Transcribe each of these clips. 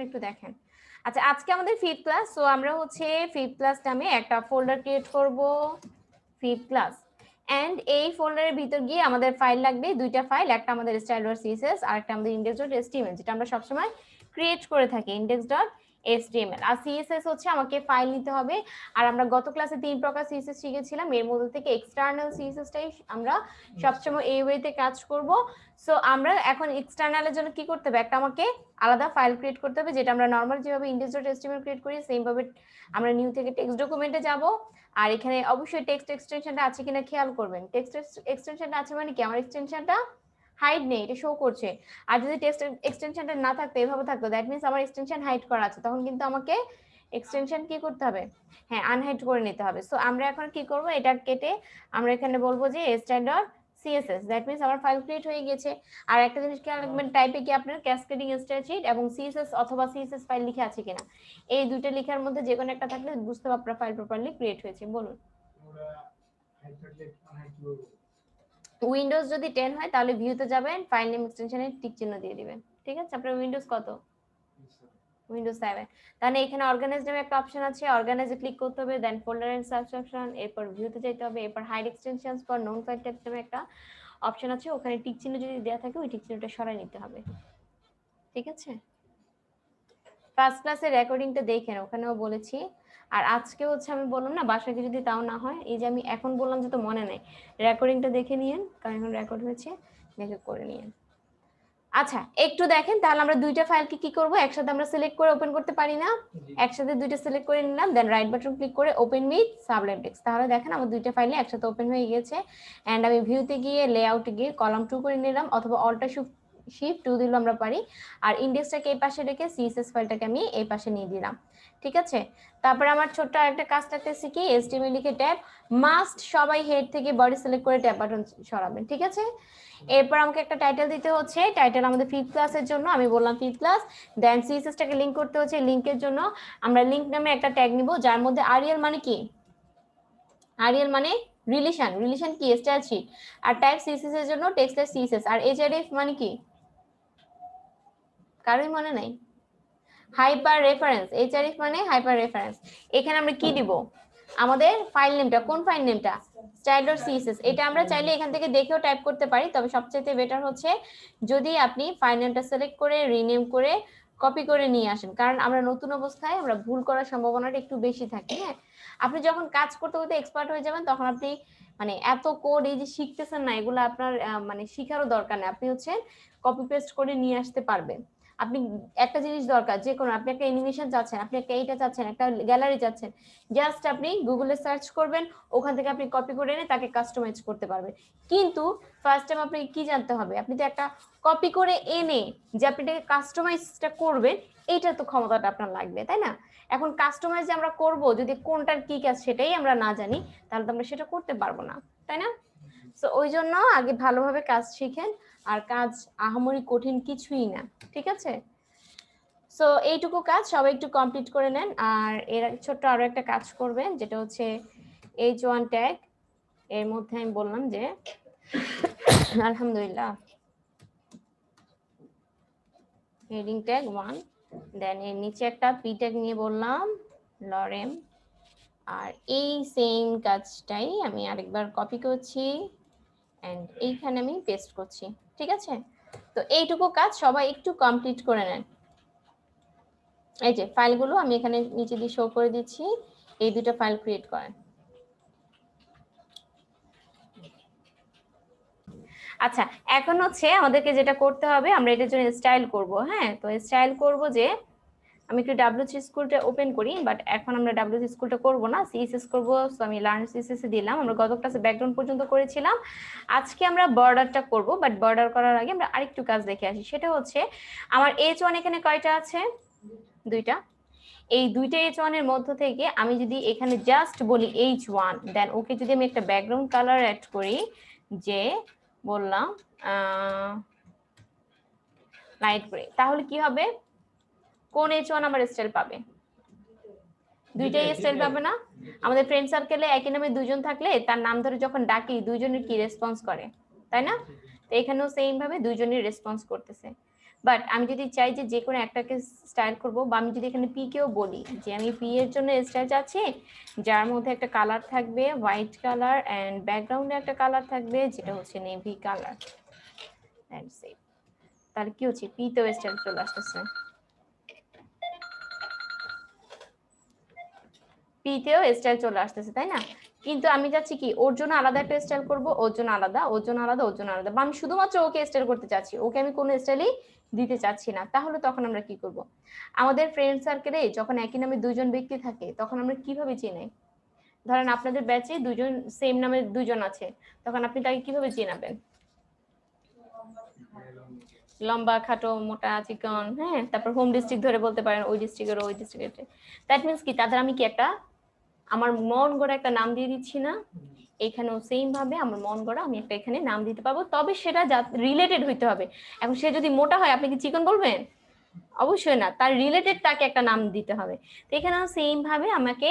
একটু দেখেন। আচ্ছা, আজকে আমাদের ফিফথ ক্লাস, সো আমরা হচ্ছে ফিফথ ক্লাস নামে একটা ফোল্ডার ক্রিয়েট করব, ফিফথ ক্লাস। এন্ড এই ফোল্ডারের ভিতর গিয়ে আমাদের ফাইল লাগবে, দুইটা ফাইল, একটা আমাদের style.css আর একটা আমাদের index.html, যেটা আমরা সবসময় ক্রিয়েট করে থাকি index.html। আর css হচ্ছে আমাকে ফাইল নিতে হবে। আর আমরা গত ক্লাসে 3 প্রকার css শিখেছিলাম, এর মধ্যে থেকে এক্সটার্নাল css টাই আমরা সবসময় এই ওয়েতে কাজ করব। সো আমরা এখন এক্সটার্নালের জন্য কি করতে হবে, একটা আমাকে আলাদা ফাইল ক্রিয়েট করতে হবে, যেটা আমরা নর্মাল যেভাবে index.html ক্রিয়েট করি সেম ভাবে আমরা নিউ থেকে টেক্সট ডকুমেন্টে যাব। আর এখানে অবশ্যই টেক্সট এক্সটেনশনটা আছে কিনা খেয়াল করবেন। টেক্সট এক্সটেনশনটা আছে মানে কি, আমার এক্সটেনশনটা হাইড নেই, এটা শো করছে। আর যদি টেক্সট এক্সটেনশনটা না থাকতো, এভাবে থাকতো, দ্যাট মিন্স আমার এক্সটেনশন হাইড করা আছে, তখন কিন্তু আমাকে এক্সটেনশন কি করতে হবে, হ্যাঁ আনহাইড করে নিতে হবে। সো আমরা এখন কি করব, এটা কেটে আমরা এখানে বলবো যে style.css, দ্যাট মিন্স আমার ফাইল ক্রিয়েট হয়ে গেছে। আর একটা জিনিস খেয়াল রাখবেন, টাইপে কি আপনার ক্যাসকেডিং স্টাইল এবং css অথবা css ফাইল লিখে আছে কিনা, এই দুইটা লেখার মধ্যে যে কোনো একটা থাকলে বুঝতে হবে আপনার ফাইল প্রপারলি ক্রিয়েট হয়েছে। বলুন। উইন্ডোজ যদি 10 হয় তাহলে ভিউতে যাবেন, ফাইল নেম এক্সটেনশনে টিক চিহ্ন দিয়ে দিবেন। ঠিক আছে, আপনার উইন্ডোজ কত? উইন্ডোজ 7। তাহলে এখানে অর্গানাইজ নামে একটা অপশন আছে, অর্গানাইজে ক্লিক করতে হবে, দেন ফোল্ডার এন্ড সাবস্ক্রিপশন, এরপর ভিউতে যেতে হবে, এরপর hide extensions for known file type নামে একটা অপশন আছে, ওখানে টিক চিহ্ন যদি দেওয়া থাকে ওই টিক চিহ্নটা সরাই নিতে হবে। ঠিক আছে, ফার্স্ট ক্লাসের রেকর্ডিংটা দেখেন, ওখানেও বলেছি। আর আজকে হচ্ছে আমি বললাম না বাসায় যদি তাও না হয়, এই যে আমি এখন বললাম যে তো মনে নেই, রেকর্ডিংটা দেখে নিয়েন, কারণ এখন রেকর্ড হয়েছে, দেখে করে নিয়েন। আচ্ছা একটু দেখেন, তাহলে আমরা দুইটা ফাইলকে কি করব, একসাথে আমরা সিলেক্ট করে ওপেন করতে পারি না, একসাথে দুইটা সিলেক্ট করে নিলাম, দেন রাইট বাটন ক্লিক করে ওপেন উইথ সাবলাইম টেক্সট, তাহলে দেখেন আমার দুইটা ফাইলে একসাথে ওপেন হয়ে গিয়েছে। এন্ড আমি ভিউতে গিয়ে লেআউটে গিয়ে কলাম 2 করে নিলাম, অথবা অল্টা শিফট 2 দিলেও আমরা পারি। আর ইন্ডেক্সটাকে এই পাশে রেখে সিএসএস ফাইলটাকে আমি এই পাশে নিয়ে দিলাম। ঠিক আছে, তারপর আমার ছোট্ট আরেকটা কাজ থাকতেছে কি, এইচটিএমএল লিখে ট্যাব মাস্ট, সবাই হেড থেকে বডি সিলেক্ট করে ট্যাব বাটন সরাবেন। ঠিক আছে, এরপর আমাকে একটা টাইটেল দিতে হচ্ছে, টাইটেল আমাদের ফিফথ ক্লাসের জন্য, আমি বললাম ফিফথ ক্লাস। দেন সিএসএসটাকে লিংক করতে হচ্ছে, লিংকের জন্য আমরা লিংক নামে একটা ট্যাগ নিব, যার মধ্যে আরিয়াল মানে কি, আরিয়াল মানে রিলেশন, রিলেশন কি স্টাইল শিট। আর ট্যাগ সিএসএস এর জন্য টেক্সট সিএসএস। আর এইচআরএফ মানে কি, কারোই মনে নাই? হাইপার রেফারেন্স, এইচআরএফ মানে হাইপার রেফারেন্স। এখানে আমরা কি দিব, আমাদের ফাইল নেমটা, কোন ফাইল নেমটা, style.css। এটা আমরা চাইলে এখান থেকে দেখেও টাইপ করতে পারি, তবে সবচেয়ে বেটার হচ্ছে যদি আপনি ফাইল নেমটা সিলেক্ট করে রিনেম করে কপি করে নিয়ে আসেন, কারণ আমরা নতুন অবস্থায় আমরা ভুল করার সম্ভাবনাটা একটু বেশি থাকে। হ্যাঁ, আপনি যখন কাজ করতে করতে এক্সপার্ট হয়ে যাবেন, তখন আপনি মানে এত কোড এই যে শিখতেছেন না, এগুলো আপনার মানে শিখারও দরকার নেই, আপনি হচ্ছে কপি পেস্ট করে নিয়ে আসতে পারবেন। আপনি একটা জিনিস দরকার, যে কোনো আপনি একটা অ্যানিমেশন চাচ্ছেন, আপনি একটা এইটা চাচ্ছেন, একটা গ্যালারি চাচ্ছেন, জাস্ট আপনি গুগলে সার্চ করবেন, ওখান থেকে আপনি কপি করে এনে তাকে কাস্টমাইজ করতে পারবেন। কিন্তু ফার্স্ট টাইম আপনি কি জানতে হবে, আপনি তো একটা কপি করে এনে যে আপনি এটাকে কাস্টমাইজটা করবেন, এইটার তো ক্ষমতাটা আপনার লাগবে, তাই না? এখন কাস্টমাইজ যে আমরা করব, যদি কোনটার কি কাজ সেটাই আমরা না জানি, তাহলে তো আমরা সেটা করতে পারবো না, তাই না? সো ওই জন্য আগে ভালোভাবে কাজ শিখেন, আর কাজ আহামরি কঠিন কিছুই না। ঠিক আছে, সো এইটুকু কাজ সবাই একটু কমপ্লিট করে নেন। আর এর ছোট্ট আরো একটা কাজ করবেন, যেটা হচ্ছে H1 ট্যাগ, এর মধ্যে আমি বললাম যে আলহামদুলিল্লাহ হেডিং ট্যাগ 1, দেন এর নিচে একটা পি ট্যাগ নিয়ে বললাম লরেম। আর এই সেম কাজটাই আমি আরেকবার কপি করছি এন্ড এইখানে আমি পেস্ট করছি। ঠিক আছে, তো এইটুকু কাজ সবাই একটু কমপ্লিট করে নেন। এই যে ফাইলগুলো আমি এখানে নিচে দিয়ে শো করে দিচ্ছি, এই দুটো ফাইল ক্রিয়েট করেন। আচ্ছা, এখন হচ্ছে আমাদেরকে যেটা করতে হবে, আমরা এটার জন্য স্টাইল করব। হ্যাঁ, তো স্টাইল করব যে আমি একটু WC স্কুলটা ওপেন করি, বাট এখন আমরা WC স্কুলটা করব না, সিএসএস করব। সো আমি লার্ন সিএসএস এ দিলাম, আমরা গত ক্লাসে ব্যাকগ্রাউন্ড পর্যন্ত করেছিলাম, আজকে আমরা বর্ডারটা করব। বাট বর্ডার করার আগে আমরা আরেকটু কাজ দেখে আসি, সেটা হচ্ছে আমার H1 এখানে কয়টা আছে, দুইটা। এই দুইটা H1 এর মধ্য থেকে আমি যদি এখানে জাস্ট বলি H1, দেন ওকে যদি আমি একটা ব্যাকগ্রাউন্ড কালার অ্যাড করি, যে বললাম লাইট গ্রে, তাহলে কি হবে, কোন H1 আমার স্টাইল পাবে, দুইটাই স্টাইল পাবে না? আমাদের ফ্রেন্ড সার্কেলে একই নামে দুজন থাকলে তার নাম ধরে যখন ডাকি দুইজনের কি রেসপন্স করে, তাই না? তো এখানেও সেম ভাবে দুইজনই রেসপন্স করতেছে। বাট আমি যদি চাই যে কোনো একটাকে স্টাইল করব, বা আমি যদি এখানে পি কেও বলি যে আমি পি এর জন্য স্টাইল চাচ্ছি যার মধ্যে একটা কালার থাকবে হোয়াইট কালার এন্ড ব্যাকগ্রাউন্ডে একটা কালার থাকবে যেটা হচ্ছে নেভি কালার, তাহলে কি হচ্ছে পি তেও স্টাইল চলে আসতেছে, পিতেও স্টাইল চলে আসতেছে, তাই না? কিন্তু আমি চাচ্ছি কি ওর জন্য আলাদা একটা স্টাইল করব, ওর জন্য আলাদা, ওর জন্য আলাদা, ওর জন্য আলাদা, বা আমি শুধুমাত্র ওকে স্টাইল করতে চাচ্ছি, ওকে আমি কোনো স্টাইলই দিতে চাচ্ছি না। তাহলে তখন আমরা কি করব? আমাদের ফ্রেন্ড সার্কেলে যখন একই নামে দুইজন ব্যক্তি থাকে তখন আমরা কিভাবে চিনাই? ধরেন আপনাদের ব্যাচে দুইজন সেম নামের দুইজন আছে, তখন আপনি তাকে কিভাবে চিনাবেন? লম্বা, খাটো, মোটা, চিকন, হ্যাঁ, তারপর হোম ডিস্ট্রিক্ট ধরে বলতে পারেন, ওই ডিস্ট্রিক্টের ওই ডিস্ট্রিক্টের। দ্যাট মিনস কি তাদের আমি কি একটা আমার মন গড়া একটা নাম দিয়ে দিচ্ছি না? এখানেও সেম ভাবে আমার মন গড়া আমি একটা এখানে নাম দিতে পারবো, তবে সেটা রিলেটেড হইতে হবে। এখন সে যদি মোটা হয় আপনি কি চিকন বলবেন? অবশ্যই না, তার রিলেটেড তাকে একটা নাম দিতে হবে। তো এখানেও সেম ভাবে আমাকে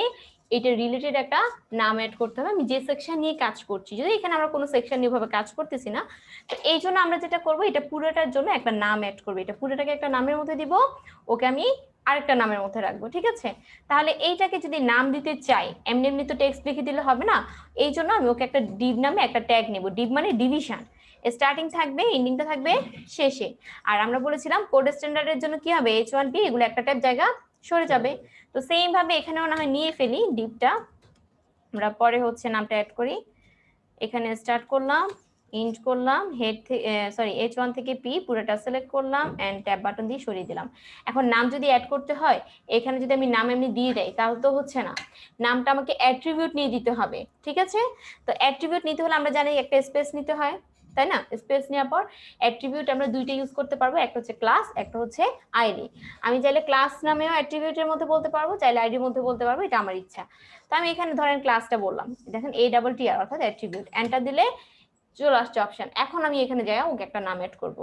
এটা রিলেটেড একটা নাম অ্যাড করতে হবে, আমি যে সেকশন নিয়ে কাজ করছি। যদি এখানে আমরা কোনো সেকশন নিয়ে ভাবে কাজ করতেছি না, তো এই জন্য আমরা যেটা করব এটা পুরোটার জন্য একটা নাম অ্যাড করবো, এটা পুরোটাকে একটা নামের মধ্যে দিব, ওকে আমি আরেকটা নামের মধ্যে রাখবো, ঠিক আছে? তাহলে এইটাকে যদি নাম দিতে চাই এমনি এমনি তো টেক্সট লিখে দিলে হবে না, এই জন্য আমি ওকে একটা ডিভ নামে একটা ট্যাগ নেব। ডিভ মানে ডিভিশন, স্টার্টিং থাকবে, এন্ডিংটা থাকবে শেষে। আর আমরা বলেছিলাম কোড স্ট্যান্ডার্ডের জন্য কি হবে, H1P এগুলো একটা টাইপ জায়গা সরে যাবে। তো সেম ভাবে এখানেও না হয় নিয়ে ফেলি ডিভটা, আমরা পরে হচ্ছে নামটা অ্যাড করি। এখানে স্টার্ট করলাম, ইন্ট করলাম, হেড থেকে H1 থেকে পি পুরোটা সিলেক্ট করলাম এন্ড ট্যাব বাটন দিয়ে সরিয়ে দিলাম। এখন নাম যদি অ্যাড করতে হয়, এখানে যদি আমি নাম এমনি দিয়ে দেই তাহলে তো হচ্ছে না, নামটা আমাকে অ্যাট্রিবিউট নিয়ে দিতে হবে, ঠিক আছে? তো অ্যাট্রিবিউট নিতে হলে আমরা জানি একটা স্পেস নিতে হয়, তাই না? স্পেস নেওয়ার পর অ্যাট্রিবিউট আমরা দুইটা ইউজ করতে পারবো, একটা হচ্ছে ক্লাস, একটা হচ্ছে আইডি। আমি চাইলে ক্লাস নামেও অ্যাট্রিবিউটের মধ্যে বলতে পারবো, চাইলে আইডির মধ্যে বলতে পারবো, এটা আমার ইচ্ছা। তো আমি এখানে ধরেন ক্লাসটা বললাম, দেখেন ATTR অর্থাৎ অ্যাট্রিবিউট, এন্টার দিলে চলে আসছে অপশন। এখন আমি এখানে যাই ওকে একটা নাম অ্যাড করব।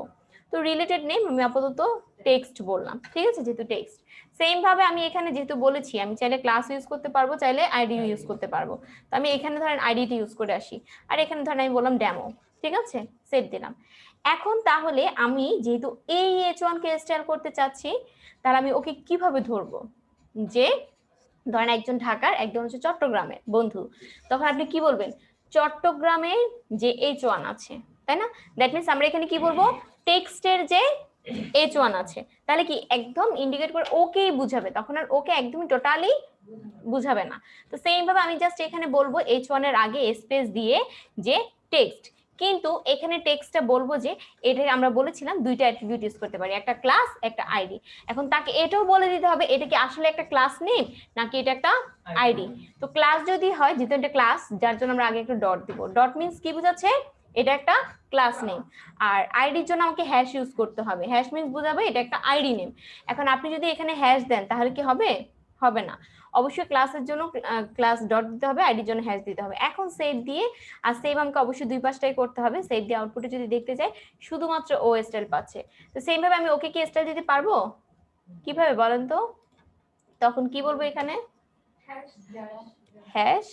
তো রিলেটেড নেম আমি আপাতত টেক্সট বললাম, ঠিক আছে, যেহেতু টেক্সট। সেম ভাবে আমি এখানে যেহেতু বলেছি আমি চাইলে ক্লাস ইউজ করতে পারবো, চাইলে আইডি ইউজ করতে পারবো। তো আমি এখানে ধরেন আইডিটা ইউজ করে আসি, আর এখানে ধরেন আমি বললাম ডেমো, ঠিক আছে, সেট দিলাম। এখন তাহলে আমি যেহেতু এই H1 কে স্টাইল করতে চাচ্ছি, তাহলে আমি ওকে কিভাবে ধরবো? যে ধরেন একজন ঢাকার, একজন হচ্ছে চট্টগ্রামের বন্ধু, তখন আপনি কি বলবেন? চট্টগ্রামের যে H1 আছে, তাই না? দ্যাট মিনস আমরা এখানে কি বলবো? টেক্সটের যে H1 আছে, তাহলে কি একদম ইন্ডিকেট করে ওকেই বুঝাবে, তখন আর ওকে একদমই টোটালি বুঝাবে না। তো সেম ভাবে আমি জাস্ট এখানে বলবো H1 এর আগে স্পেস দিয়ে যে টেক্সট, কিন্তু এখানে টেক্সটটা বলবো যে এটা আমরা বলেছিলাম দুইটা অ্যাট্রিবিউট ইউজ করতে পারি, একটা ক্লাস, একটা আইডি। এখন তাকে এটাও বলে দিতে হবে এটা কি আসলে একটা ক্লাস নেম নাকি এটা একটা আইডি। তো ক্লাস যদি হয়, যেহেতু এটা ক্লাস, যার জন্য আমরা আগে একটু ডট দিব। ডট মিনস কি বোঝাচ্ছে? এটা একটা ক্লাস নেম। আর আইডির জন্য আমাকে হ্যাশ ইউজ করতে হবে, হ্যাশ মিনস বোঝাবে এটা একটা আইডি নেম। এখন আপনি যদি এখানে হ্যাশ দেন তাহলে কি হবে? হবে না। অবশ্যই ক্লাসের জন্য ক্লাস ডট দিতে হবে, আইডির জন্য হ্যাশ দিতে হবে। এখন সেভ দিয়ে, আর সেভ আমাকে অবশ্যই দুই পাশটাই করতে হবে। সেভ দিয়ে আউটপুটে যদি দেখতে যাই শুধুমাত্র ও স্টাইল পাচ্ছে। তো সেম ভাবে আমি ওকে কি স্টাইল দিতে পারবো? কিভাবে বলেন তো? তখন কি বলবো এখানে? হ্যাশ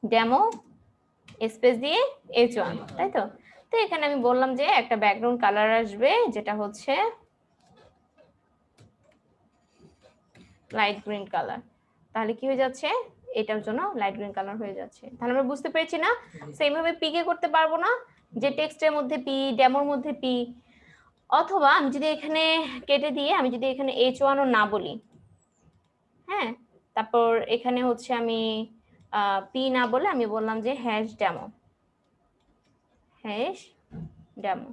ডেমো স্পেস দিয়ে H1, তাই তো? তো এখানে আমি বললাম যে একটা ব্যাকগ্রাউন্ড কালার আসবে যেটা হচ্ছে লাইট গ্রিন কালার। তাহলে কি হয়ে যাচ্ছে? এটার জন্য লাইট গ্রিন কালার হয়ে যাচ্ছে। তাহলে আমরা বুঝতে পেরেছি না? সেম ভাবে পি কে করতে পারবো না, যে টেক্সটের মধ্যে পি, ডেমোর মধ্যে পি। অথবা আমি যদি এখানে কেটে দিয়ে আমি যদি এখানে H1 ও না বলি, হ্যাঁ, তারপর এখানে হচ্ছে আমি পি না বলে আমি বললাম যে হ্যাশ ডেমো, হ্যাশ ডেমো।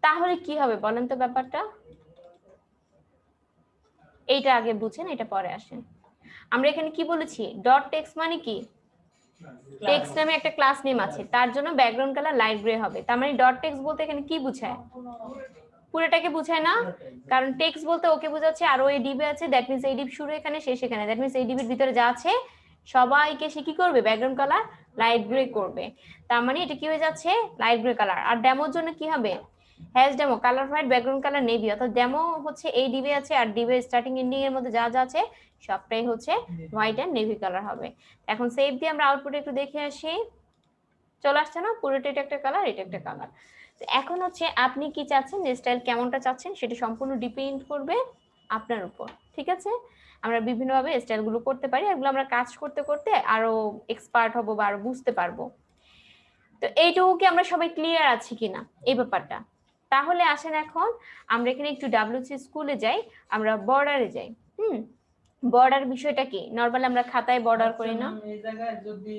তাহলে কি হবে বলেন তো ব্যাপারটা? এইটা আগে বুঝেন, এটা পরে আসেন। আমরা এখানে কি বলেছি? ডট টেক্সট মানে কি? টেক্সট নামে একটা ক্লাস নেম আছে, তার জন্য ব্যাকগ্রাউন্ড কালার লাইট গ্রে হবে। তার মানে ডট টেক্সট বলতে এখানে কি বোঝায়? পুরোটাকে বোঝায় না, কারণ টেক্সট বলতে ওকে বোঝাচ্ছে, আর ওই ডিবে আছে, দ্যাট মিনস এই ডিব শুরু এখানে শেষ এখানে, দ্যাট মিনস এই ডিবের ভিতরে যা আছে সবাইকে সে কি করবে? ব্যাকগ্রাউন্ড কালার লাইট গ্রে করবে। তার মানে এটা কি হয়ে যাচ্ছে? Light grey colour. আর ডেমোর জন্য কি হবে? Hash demo colour white background colour navy, অর্থাৎ ডেমো হচ্ছে এই ডিবে আছে, আর ডিবে স্টার্টিং এন্ডিং এর মধ্যে যা যা আছে সবটাই হচ্ছে হোয়াইট এন্ড নেভি কালার হবে। এখন সেভ দিয়ে আমরা আউটপুটে একটু দেখে আসি, চলে আসছে না? পুরোটা এটা একটা কালার, এটা একটা কালার। এখন হচ্ছে আপনি কি চাচ্ছেন, যে স্টাইল কেমনটা চাচ্ছেন সেটা সম্পূর্ণ ডিপেন্ড করবে আপনার উপর, ঠিক আছে? আমরা বিভিন্নভাবে স্টাইলগুলো করতে পারি, এগুলো আমরা কাজ করতে করতে আরো এক্সপার্ট হব বা আরো বুঝতে পারবো। তো এইটুকু কি আমরা সবাই ক্লিয়ার আছি কিনা এই ব্যাপারটা? তাহলে আসেন এখন আমরা এখানে একটু WC স্কুলে যাই, আমরা বর্ডারে যাই। বর্ডার বিষয়টা কি, নরমালি আমরা খাতায় বর্ডার করি না? এই জায়গায় যদি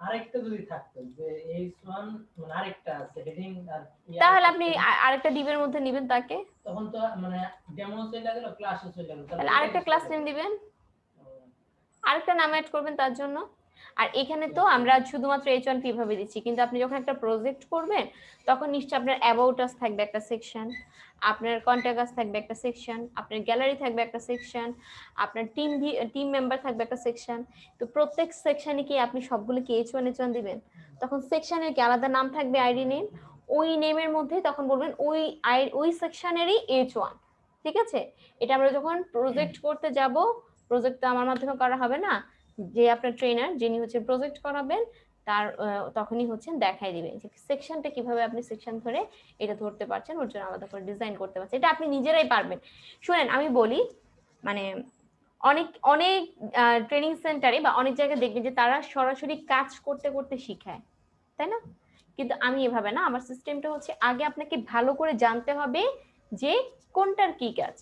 আরেকটা যদি থাকতো যে H1 মানে আরেকটা আছে হেডিং আর তাহলে আপনি আরেকটা ডিবের মধ্যে নেবেন তাকে, তখন তো মানে ডেমো চলে গেল, ক্লাসে চলে গেল, তাহলে আরেকটা ক্লাস নেম দিবেন, আরেকটা নাম অ্যাড করবেন তার জন্য। আর এখানে তো আমরা শুধুমাত্র H1 কিভাবে দিচ্ছি, কিন্তু আপনি যখন একটা প্রজেক্ট করবেন তখন নিশ্চয়ই আপনার অ্যাবাউট আস থাকবে একটা সেকশন, আপনার কন্ট্যাক্ট আস থাকবে একটা সেকশন, আপনার গ্যালারি থাকবে একটা সেকশন, আপনার টিম মেম্বার থাকবে একটা সেকশন। তো প্রত্যেক সেকশনে কি আপনি সবগুলো কি H1 দিবেন? তখন সেকশনের কি আলাদা নাম থাকবে, আইডি নেম, ওই নেমের মধ্যে তখন বলবেন ওই সেকশনেরই H1, ঠিক আছে? এটা আমরা যখন প্রজেক্ট করতে যাব, প্রজেক্ট তো আমার মাধ্যমে করা হবে না, যে আপনার ট্রেনার যিনি হচ্ছে প্রজেক্ট করাবেন তার তখনই হচ্ছে দেখাই দিবেন যে সেকশনটা কিভাবে আপনি সেকশন ধরে এটা ধরতে পারছেন, ওর জন্য আলাদা করে ডিজাইন করতে পারছেন, এটা আপনি নিজেরাই পারবেন। শুনেন আমি বলি, মানে অনেক অনেক ট্রেনিং সেন্টারে বা অনেক জায়গায় দেখবেন যে তারা সরাসরি কাজ করতে করতে শিখায়, তাই না? কিন্তু আমি এভাবে না, আমার সিস্টেমটা হচ্ছে আগে আপনাকে ভালো করে জানতে হবে যে কোনটার কি কাজ,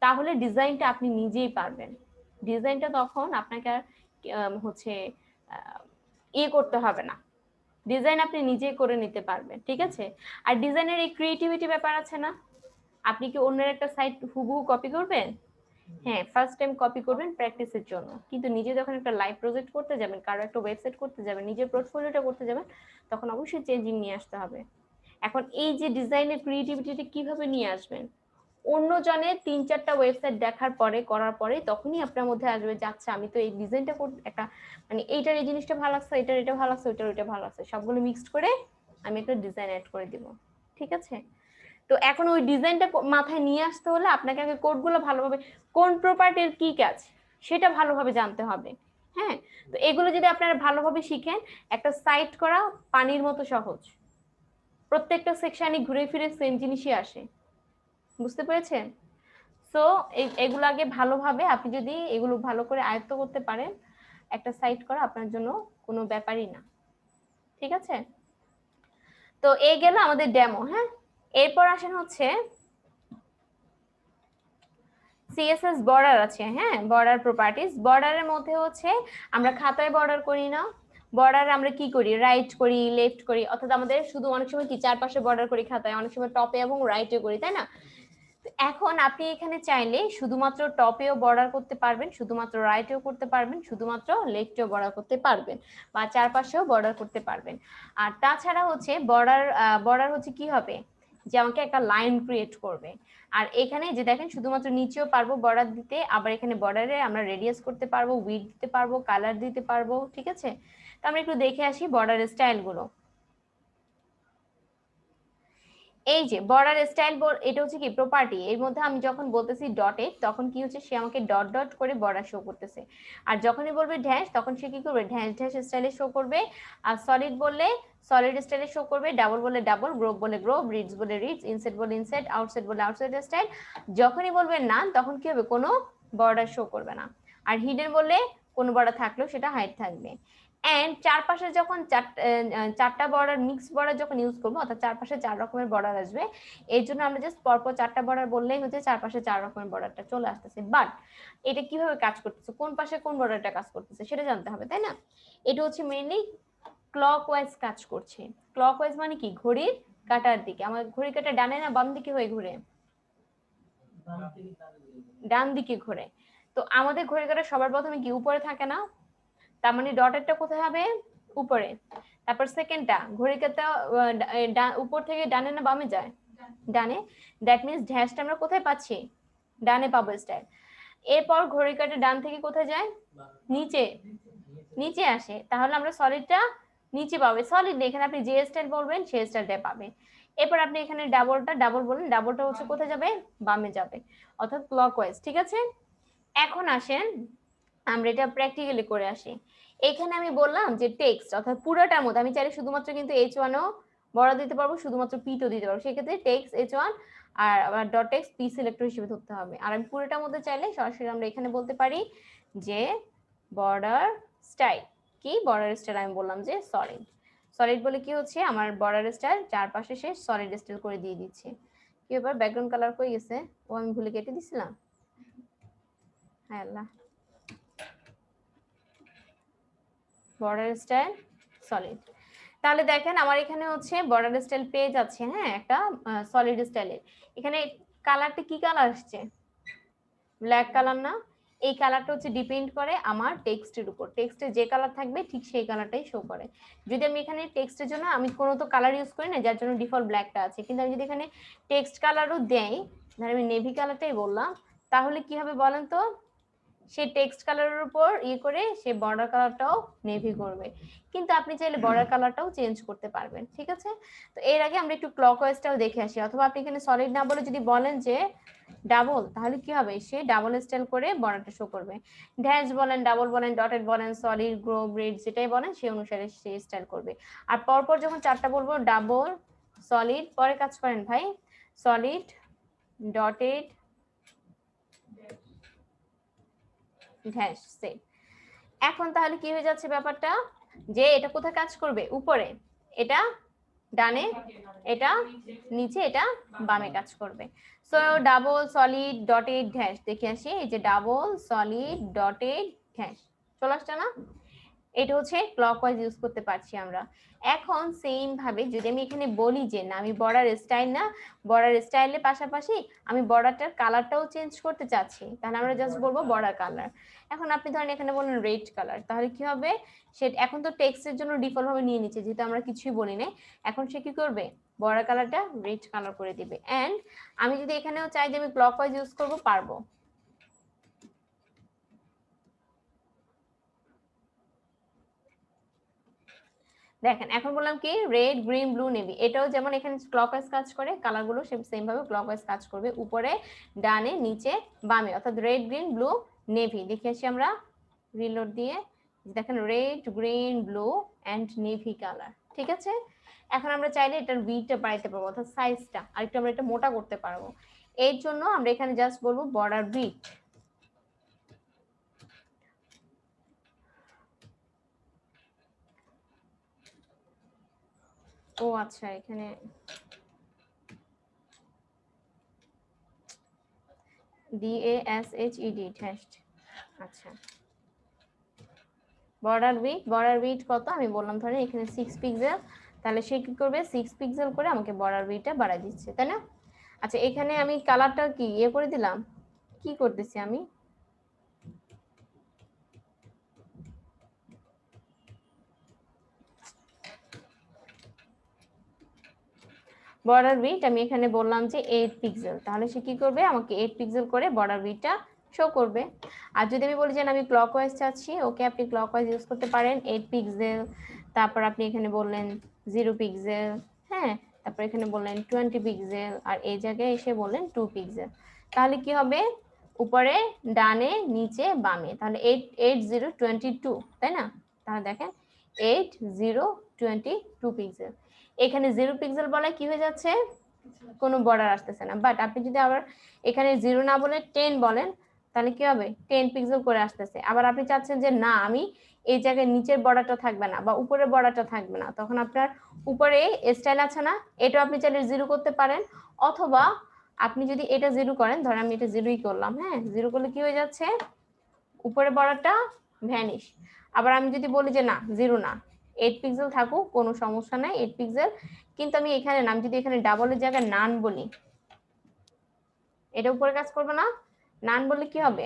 তাহলে ডিজাইনটা আপনি নিজেই পারবেন। ডিজাইনটা তখন আপনাকে আর হচ্ছে ইয়ে করতে হবে না, ডিজাইন আপনি নিজেই করে নিতে পারবেন, ঠিক আছে? আর ডিজাইনের এই ক্রিয়েটিভিটি ব্যাপার আছে না, আপনি কি অন্যের একটা সাইট হুবহু কপি করবেন? হ্যাঁ, ফার্স্ট টাইম কপি করবেন প্র্যাকটিসের জন্য, কিন্তু নিজে যখন একটা লাইভ প্রজেক্ট করতে যাবেন, কারো একটা ওয়েবসাইট করতে যাবেন, নিজের পোর্টফোলিওটা করতে যাবেন, তখন অবশ্যই চেঞ্জিং নিয়ে আসতে হবে। এখন এই যে ডিজাইনের ক্রিয়েটিভিটিটা কিভাবে নিয়ে আসবেন, অন্য জনের 3-4টা ওয়েবসাইট দেখার পরে করার পরে তখনই আপনার মধ্যে আসবে যে আচ্ছা আমি তো এই ডিজাইনটা একটা মানে এইটার এই জিনিসটা ভালো লাগছে, এটার এটা ভালো লাগছে, ওইটার ওইটা ভালো লাগছে, সবগুলো মিক্সড করে আমি একটা ডিজাইন অ্যাড করে দিব, ঠিক আছে? তো এখন ওই ডিজাইনটা মাথায় নিয়ে আসতে হলে আপনাকে আগে কোডগুলো ভালোভাবে, কোন প্রপার্টির কি কাজ সেটা ভালোভাবে জানতে হবে। হ্যাঁ, তো এগুলো যদি আপনারা ভালোভাবে শিখেন, একটা সাইট করা পানির মতো সহজ, প্রত্যেকটা সেকশনে ঘুরে ফিরে সেম জিনিসই আসে, বুঝতে পেরেছেন? সো এগুলো আগে ভালোভাবে আপনি যদি এগুলো ভালো করে আয়ত্ত করতে পারেন, একটা সাইট করা আপনার জন্য কোনো ব্যাপারই না, ঠিক আছে? তো এই গেল আমাদের ডেমো। হ্যাঁ, এরপর আসেন হচ্ছে সিএসএস বর্ডার আছে। হ্যাঁ, বর্ডার প্রপার্টিজ, বর্ডারের মধ্যে হচ্ছে আমরা খাতায় বর্ডার করি না, বর্ডার আমরা কি করি, রাইট করি, লেফট করি, অর্থাৎ আমাদের শুধু অনেক সময় কি চারপাশে বর্ডার করি খাতায়, অনেক সময় টপে এবং রাইটে করি, তাই না? এখন আপনি এখানে চাইলে শুধুমাত্র টপেও বর্ডার করতে পারবেন, শুধুমাত্র রাইটেও করতে পারবেন, শুধুমাত্র লেফটেও বর্ডার করতে পারবেন, বা চারপাশেও বর্ডার করতে পারবেন। আর তাছাড়া হচ্ছে বর্ডার হচ্ছে কি হবে, যে আমাকে একটা লাইন ক্রিয়েট করবে। আর এখানে যে দেখেন শুধুমাত্র নিচেও পারবো বর্ডার দিতে, আবার এখানে বর্ডারে আমরা রেডিয়াস করতে পারবো, উইডথ দিতে পারবো, কালার দিতে পারবো, ঠিক আছে? তো আমরা একটু দেখে আসি বর্ডার স্টাইলগুলো। এই যে বর্ডার স্টাইল, এটা হচ্ছে কি প্রপার্টি, এর মধ্যে আমি যখন বলতেছি ডটে তখন কি হচ্ছে, সে আমাকে ডট ডট করে বর্ডার শো করতেছে, আর যখনই বলবে ড্যাশ তখন সে কি করবে, ড্যাশ ড্যাশ স্টাইলে শো করবে, আর সলিড বললে সলিড স্টাইলে শো করবে, ডাবল বলে ডাবল, গ্রুপ বলে গ্রুপ, রিডস বলে রিডস, ইনসেট বলে ইনসেট, আউটসাইড বলে আউটসাইড স্টাইল। যখনই বলবে নান তখন কি হবে, কোনো বর্ডার শো করবে না। আর হিডেন বললে কোনো বর্ডার থাকলেও সেটা হাইড থাকবে। এন্ড চারপাশে যখন চারটা বর্ডার মিক্স বর্ডার যখন ইউজ করবো, অর্থাৎ চারপাশে 4 রকমের বর্ডার আসবে, এর জন্য আমরা জাস্ট পরপর 4টা বর্ডার বললেই হচ্ছে চারপাশে 4 রকমের বর্ডারটা চলে আসতেছে। বাট এটা কিভাবে কাজ করতেছে, কোন পাশে কোন বর্ডারটা কাজ করতেছে সেটা জানতে হবে, তাই না? এটা হচ্ছে মেইনলি ক্লকওয়াইজ কাজ করছে। ক্লকওয়াইজ মানে কি, ঘড়ির কাঁটার দিকে। আমার ঘড়ির কাঁটা ডানে না বাম দিকে হয়ে ঘুরে? ডান দিকে ঘুরে। তো আমাদের ঘড়ির কাঁটা সবার প্রথমে কি উপরে থাকে না, তার মানে ডটেরটা কোথায় হবে, উপরে। তারপর সেকেন্ডটা ঘড়ির কাঁটা উপর থেকে ডানে না বামে যায়, ডানে। দ্যাট মিন্স ড্যাশটা আমরা কোথায় পাচ্ছি, ডানে পাবো স্টাইল। এরপর ঘড়ির কাঁটা ডান থেকে কোথায় যায়, নিচে, নিচে আসে, তাহলে আমরা সলিডটা নিচে পাবে। সলিড এখানে আপনি যে স্টাইল বলবেন সেই স্টাইলটা পাবে। এরপর আপনি এখানে ডাবল বলুন, ডাবলটা হচ্ছে কোথায় যাবে, বামে যাবে, অর্থাৎ ক্লকওয়াইজ, ঠিক আছে? এখন আসেন আমরা এটা প্র্যাকটিক্যালি করে আসি। এখানে আমি বললাম যে টেক্সট অর্থাৎ পুরোটার মধ্যে আমি চাইলে শুধুমাত্র কিন্তু H1ও বর্ডার দিতে পারবো, শুধুমাত্র পিটও দিতে পারবো। সেক্ষেত্রে টেক্সট H1 আর আবার ডট টেক্সট পি সিলেক্টর হিসেবে ধরতে হবে। আর আমি পুরোটার মধ্যে চাইলে সরাসরি আমরা এখানে বলতে পারি যে বর্ডার স্টাইল কি, বর্ডার স্টাইল আমি বললাম যে সলিড। সলিড বলে কি হচ্ছে, আমার বর্ডার স্টাইল চারপাশে সে সলিড স্টাইল করে দিয়ে দিচ্ছে। কি ব্যাপার, ব্যাকগ্রাউন্ড কালার কই গেছে? ও আমি ভুলে কেটে দিছিলাম। হ্যাঁ আল্লাহ, বর্ডার স্টাইল সলিড। তাহলে দেখেন আমার এখানে হচ্ছে বর্ডার স্টাইল পেজ আছে, হ্যাঁ, একটা সলিড স্টাইলের। এখানে কালারটা কি কালার আসছে? ব্ল্যাক কালার না? এই কালারটা হচ্ছে ডিপেন্ড করে আমার টেক্সটের উপর। টেক্সটে যে কালার থাকবে ঠিক সেই কালারটাই শো করে। যদি আমি এখানে টেক্সটের জন্য আমি কোনো তো কালার ইউজ করি না, যার জন্য ডিফল্ট ব্ল্যাকটা আছে, কিন্তু আমি যদি এখানে টেক্সট কালারও দেই, ধর আমি নেভি কালারটাই বললাম, তাহলে কি হবে বলেন তো, সে টেক্সট কালারের উপর করে সে বর্ডার কালারটাও নেভি করবে। কিন্তু আপনি চাইলে বর্ডার কালারটাও চেঞ্জ করতে পারবেন, ঠিক আছে? তো এর আগে আমরা একটু ক্লকওয়াইজটাও দেখে আসি। অথবা আপনি এখানে সলিড না বলে যদি বলেন যে ডাবল, তাহলে কি হবে, সে ডাবল স্টাইল করে বর্ডারটা শো করবে। ড্যাশ বলেন, ডাবল বলেন, ডটেড বলেন, সলিড, গ্রো, গ্রিড যেটাই বলেন সেই অনুসারে সে স্টাইল করবে। আর পরপর যখন চারটা বলবো, ডাবল, সলিড, পরে কাজ করেন ভাই, সলিড, ডটেড, ড্যাশ, সেভ। এখন তাহলে কি হয়ে যাচ্ছে ব্যাপারটা, যে এটা কোথায় কাজ করবে, উপরে, এটা ডানে, এটা নিচে, এটা বামে কাজ করবে। So double, solid, dotted, dash, দেখে আসি, এই যে ডাবল, সলিড, ডটেড, ড্যাশ চলে আসছে না? এটা হচ্ছে ক্লকওয়াইজ ইউজ করতে পারছি আমরা। এখন সেম ভাবে যদি আমি এখানে বলি যে না, আমি বর্ডার স্টাইল না, বর্ডার স্টাইলের পাশাপাশি আমি বর্ডারটার কালারটাও চেঞ্জ করতে চাচ্ছি, তাহলে আমরা জাস্ট বলবো বর্ডার কালার। এখন আপনি ধরেন এখানে বললেন রেড কালার, তাহলে কি হবে, সে এখন তো টেক্সটের জন্য ডিফল্ট ভাবে নিয়ে নিচ্ছে, যেহেতু আমরা কিছুই বলি নাই। এখন সে কি করবে, বর্ডার কালারটা রেড কালার করে দিবে। এন্ড আমি যদি এখানেও চাই যে আমি ক্লকওয়াইজ ইউজ করব, পারবো। দেখেন এখন বললাম কি, রেড, গ্রিন, ব্লু, নেভি, এটাও যেমন এখানে ক্লকওয়াইজ কাজ করে, কালারগুলো সেম ভাবে ক্লকওয়াইজ কাজ করবে, উপরে, ডানে, নিচে, বামে, অর্থাৎ রেড, গ্রিন, ব্লু, নেভি। দেখে আসি আমরা রিলোড দিয়ে, দেখেন red, green, blue and navy colour, ঠিক আছে? এখন আমরা চাইলে এটার উইডথটা বাড়াইতে পারবো, অর্থাৎ সাইজটা আরেকটু আমরা এটা মোটা করতে পারবো। এর জন্য আমরা এখানে জাস্ট বলবো বর্ডার উইডথ। ও আচ্ছা, এখানে DASHED টেস্ট, আচ্ছা। বর্ডার উইডথ কত আমি বললাম, ধরেন এখানে 6 পিক্সেল, তাহলে সে কি করবে, 6 পিক্সেল করে আমাকে বর্ডার উইডথটা বাড়াই দিচ্ছে, তাই না? আচ্ছা, এখানে আমি কালারটা কি করে দিলাম, কি করতেছি আমি, বর্ডার উইডথ আমি এখানে বললাম যে 8 পিক্সেল, তাহলে সে কি করবে, আমাকে 8 পিক্সেল করে বর্ডার উইডথটা শো করবে। আর যদি আমি বলি যে আমি ক্লকওয়াইজ চাচ্ছি, ওকে, আপনি ক্লকওয়াইজ ইউজ করতে পারেন, 8 পিক্সেল, তারপর আপনি এখানে বললেন 0 পিক্সেল, হ্যাঁ, তারপর এখানে বললেন 20 পিক্সেল, আর এই জায়গায় এসে বললেন 2 পিক্সেল। তাহলে কি হবে, উপরে, ডানে, নিচে, বামে, তাহলে 8 8 0 22, তাই না? তাহলে দেখেন 8 0 22 পিক্সেল। এখানে 0 পিক্সেল বলে কি হয়ে যাচ্ছে, কোনো বর্ডার আসতেছে না। বাট আপনি যদি আবার এখানে 0 না বলে 10 বলেন, তাহলে কি হবে, 10 পিক্সেল করে আসতেছে। আবার আপনি চাচ্ছেন যে না, আমি এই জায়গায় নিচের বর্ডারটা থাকবে না বা উপরের বর্ডারটা থাকবে না, তখন আপনার উপরে স্টাইল আছে না, এটা আপনি চাইলে 0 করতে পারেন। অথবা আপনি যদি এটা 0 করেন, ধরেন আমি এটা 0ই করলাম, হ্যাঁ, 0 করলে কি হয়ে যাচ্ছে, উপরের বর্ডারটা ভ্যানিশ। আবার আমি যদি বলি যে না, 0 না, 8 পিক্সেল থাকুক, কোনো সমস্যা নাই, 8 পিক্সেল, কিন্তু আমি এখানে নাম যদি এখানে ডাবলের জায়গায় নান বলি, এটা উপরে কাজ করবে না, নান বললে কি হবে,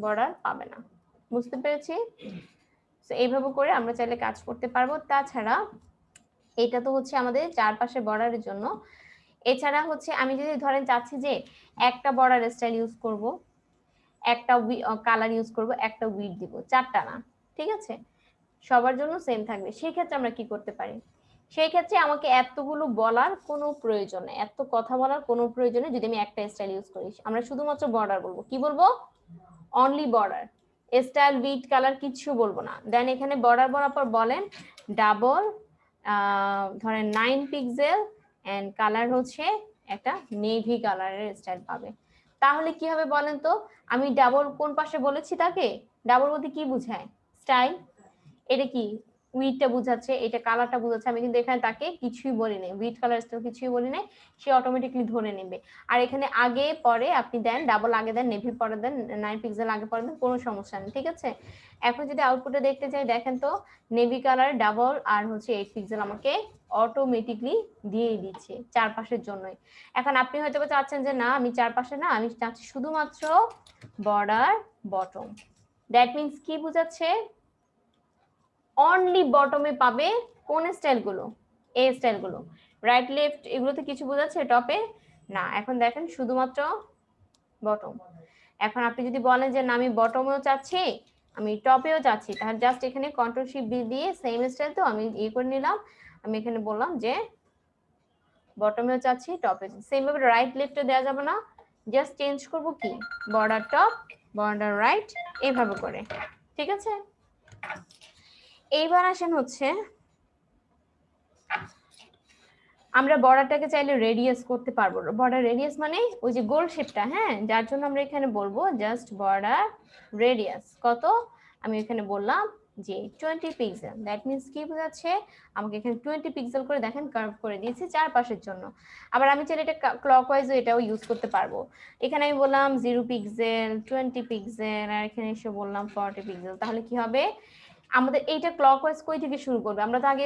বর্ডার পাবে না। বুঝতে পেরেছি? তো এইভাবে করে আমরা চাইলে কাজ করতে পারবো। তাছাড়া এটা তো হচ্ছে আমাদের চারপাশে বর্ডারের জন্য। এছাড়া হচ্ছে আমি যদি ধরেন চাচ্ছি যে একটা বর্ডার স্টাইল ইউজ করব, একটা কালার ইউজ করব, একটা উইডথ দিব, চারটা না, ঠিক আছে, সবার জন্য সেম থাকবে, সেই ক্ষেত্রে আমরা কি করতে পারি, সেই ক্ষেত্রে আমাকে এতগুলো বলার কোনো প্রয়োজন নেই, এত কথা বলার কোনো প্রয়োজন নেই। যদি আমি একটা স্টাইল ইউজ করি, আমরা শুধুমাত্র বর্ডার বলবো, কি বলবো, only border, style, width, colour কিচ্ছু বলবো না। দেন এখানে বর্ডার বরাবর বলেন ডাবল, ধরেন 9 পিক্সেল এন্ড কালার হচ্ছে একটা নেভি কালারের স্টাইল পাবে। তাহলে কি হবে বলেন তো, আমি ডাবল কোন পাশে বলেছি তাকে, ডাবল বলতে কি বোঝায়, স্টাইল। এটা কি উইডটা বোঝাচ্ছে, এটা কালারটা বোঝাচ্ছে, আমি কিন্তু এখানে তাকে কিছুই বলি নাই, উইড কালার স্টাইল কিছুই বলি নাই, সে অটোমেটিকলি ধরে নেবে। আর এখানে আগে পরে আপনি দেন, ডাবল আগে দেন, নেভি পরে দেন, 9 পিক্সেল আগে পরে দেন, কোনো সমস্যা নেই, ঠিক আছে। এখন যদি আউটপুটে দেখতে চাই, দেখেন তো নেভি কালার ডাবল আর হচ্ছে 8 পিক্সেল আমাকে অটোমেটিকলি দিয়ে দিচ্ছে চারপাশের জন্যই। এখন আপনি হয়তো চাচ্ছেন যে না আমি চারপাশে না, আমি চাচ্ছি শুধুমাত্র বর্ডার বটম। দ্যাট মিনস কি বোঝাচ্ছে, অনলি বটমে পাবে কোন স্টাইলগুলো, এই স্টাইলগুলো, রাইট লেফট এগুলোতে কিছু বোঝাচ্ছে টপে না। এখন দেখেন শুধুমাত্র বটম। এখন আপনি যদি বলেন যে না আমি বটমেও চাচ্ছি আমি টপেও চাচ্ছি, তাহলে জাস্ট এখানে কন্ট্রোল শিফট বি দিয়ে সেম স্টাইল তো আমি ইয়ে করে নিলাম, আমি এখানে বললাম যে বটমেও চাচ্ছি টপে, সেম ভাবে রাইট লেফটে দেওয়া যাবে না, জাস্ট চেঞ্জ করব কি বর্ডার টপ বর্ডার রাইট এইভাবে করে, ঠিক আছে। এইবার আসেন হচ্ছে আমরা বর্ডারটাকে চাইলে রেডিয়াস করতে পারবো। বর্ডার রেডিয়াস মানে ওই যে গোল শেপটা, হ্যাঁ, যার জন্য আমরা এখানে বলবো জাস্ট বর্ডার রেডিয়াস কত, আমি এখানে বললাম যে 20 পিক্সেল। দ্যাট মিন্স কি বোঝাচ্ছে, আমাকে এখানে 20 পিক্সেল করে দেখেন কার্ভ করে দিয়েছি চারপাশের জন্য। আবার আমি চাইলে এটা ক্লকওয়াইজও এটাও ইউজ করতে পারবো। এখানে আমি বললাম 0 পিক্সেল, 20 পিক্সেল, আর এখানে এসে বললাম 40 পিক্সেল। তাহলে কি হবে, আমাদের এইটা ক্লকওয়াইজ কই থেকে শুরু করবে, আমরা তো আগে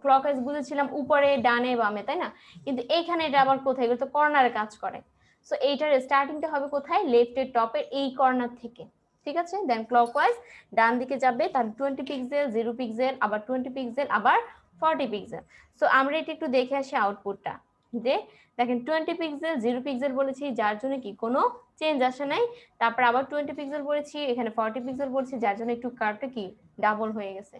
ক্লকওয়াইজ বুঝেছিলাম উপরে ডানে বামে, তাই না, কিন্তু এইখানে এটা আবার কোথায়, এগুলো তো কর্নারে কাজ করে। সো এইটার স্টার্টিংটা হবে কোথায়, লেফটের টপের এই কর্নার থেকে, ঠিক আছে। দেন ক্লকওয়াইজ ডান দিকে যাবে, তার 20 পিক্সেল, 0 পিক্সেল, আবার 20 পিক্সেল, আবার 40 পিক্সেল। সো আমরা এটা একটু দেখে আসি আউটপুটটা, যে দেখেন 20 পিক্সেল 0 পিক্সেল বলেছি, যার জন্য কি কোনো চেঞ্জ আসে নাই, তারপর আবার 20 পিক্সেল বলেছি, এখানে 40 পিক্সেল বলেছি, যার জন্য একটু কার্ভটা কি ডাবল হয়ে গেছে।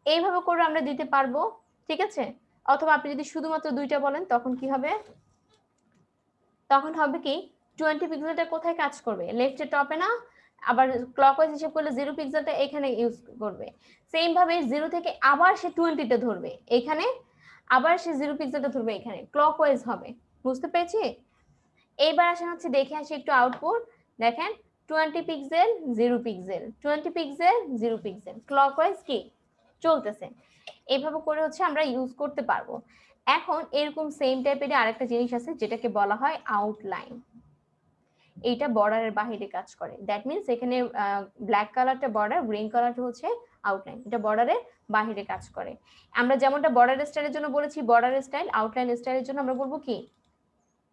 এইভাবে করে আমরা দিতে পারবো, ঠিক আছে। অথবা আপনি যদি শুধুমাত্র দুইটা বলেন তখন কি হবে, তখন হবে কি 20 পিক্সেলটা কোথায় কাজ করবে, লেফটের টপে না, আবার ক্লকওয়াইজ হিসাব করলে 0 পিক্সেলটা এখানে ইউজ করবে। সেম ভাবে 0 থেকে আবার সে 20টা ধরবে এখানে, আবার সে 0 পিক্সেলটা ধরবে এখানে, ক্লকওয়াইজ হবে। বুঝতে পেরেছি। এইবার আসেন হচ্ছে দেখে আসি একটু আউটপুট, দেখেন 20 pixel 0 pixel, 20 pixel 0 pixel, clockwise কি চলতেছে। এইভাবে করে হচ্ছে আমরা ইউজ করতে পারবো। এখন এরকম সেম টাইপের আরেকটা জিনিস আছে যেটাকে বলা হয় আউটলাইন। এইটা বর্ডারের বাহিরে কাজ করে। দ্যাট মিনস এখানে ব্ল্যাক কালারটা বর্ডার, গ্রিন কালারটা হচ্ছে আউটলাইন, এটা বর্ডারের বাহিরে কাজ করে। আমরা যেমনটা বর্ডার স্টাইলের জন্য বলেছি বর্ডার স্টাইল, আউটলাইন স্টাইলের জন্য আমরা বলবো কি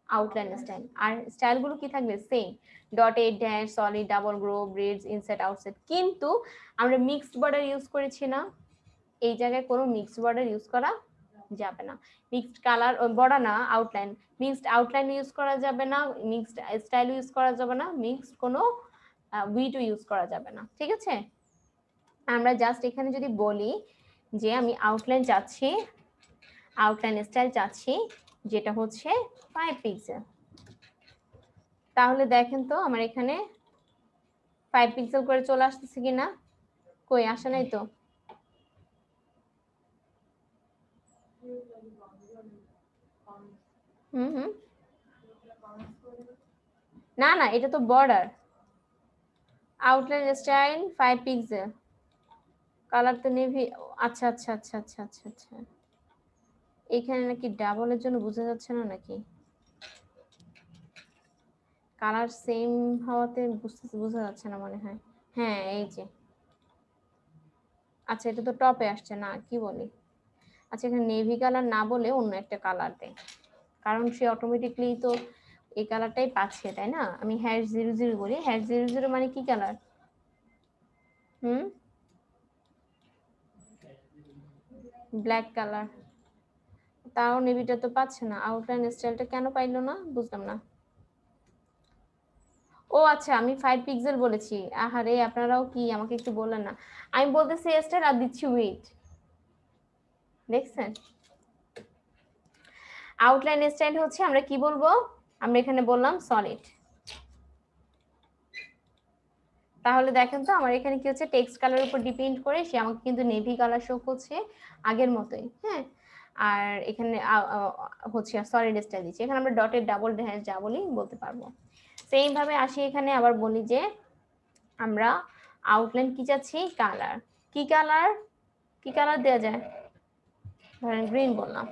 আউটলাইন স্টাইল। আর স্টাইলগুলো কি থাকবে same, dotted, dash, solid, double grow, breeds, inside outside. কিন্তু আমরা মিক্সড বর্ডার ইউজ করেছি না, এই জায়গায় কোনো মিক্সড বর্ডার ইউজ করা যাবে না। মিক্সড কালার বর্ডার না আউটলাইন, মিক্সড আউটলাইন ইউজ করা যাবে না, মিক্সড স্টাইল ইউজ করা যাবে না, মিক্সড কোনো উইডও ইউজ করা যাবে না, ঠিক আছে। আমরা জাস্ট এখানে যদি বলি যে আমি আউটলাইন চাচ্ছি, আউটলাইন স্টাইল চাচ্ছি যেটা হচ্ছে 5 পিক্সেল, তাহলে দেখেন তো আমার এখানে 5 পিক্সেল করে চলে আসতেছে কিনা, কই আসে নাই তো। হুম, না না এটা তো border, outline style 5 pixel, colour তো নেভি। আচ্ছা আচ্ছা আচ্ছা আচ্ছা আচ্ছা আচ্ছা, এখানে নাকি ডাবলের জন্য বোঝা যাচ্ছে না নাকি, কালার সেম হওয়াতে বোঝা যাচ্ছে না মনে হয়। হ্যাঁ এই যে, আচ্ছা এটা তো টপে আসছে না, কি বলি, আচ্ছা এখানে নেভি কালার না বলে অন্য একটা কালার দেয়, কারণ সে অটোমেটিকলি তো এই কালারটাই পাচ্ছে, তাই না। আমি #00 বলি, #00 মানে কি কালার, ব্ল্যাক কালার, তাও নেভিটা তো পাচ্ছে না, আউটলাইন স্টাইলটা কেন পাইলো না বুঝলাম না। ও আচ্ছা আমি 5 পিক্সেল বলেছি, আহারে আপনারাও কি আমাকে একটু বললেন না, আমি বলতেছি স্টাইল আর দিচ্ছি উইড, দেখছেন। আউটলাইন স্টাইল হচ্ছে আমরা কি বলবো, আমরা এখানে বললাম সলিড। তাহলে দেখেন তো আমার এখানে কি হচ্ছে, টেক্সট কালারের উপর ডিপেন্ড করে সে আমাকে কিন্তু নেভি কালার শো করছে আগের মতোই, হ্যাঁ। আর এখানে হচ্ছে সলিড স্টাইল দিচ্ছি, এখানে আমরা ডটের ডাবল ড্যাশ যা বলি বলতে পারবো। সেম ভাবে আসি এখানে আবার বলি যে আমরা আউটলাইন কি চাচ্ছি, কালার, কি কালার, কি কালার দেওয়া যায়, ধরেন গ্রিন বললাম,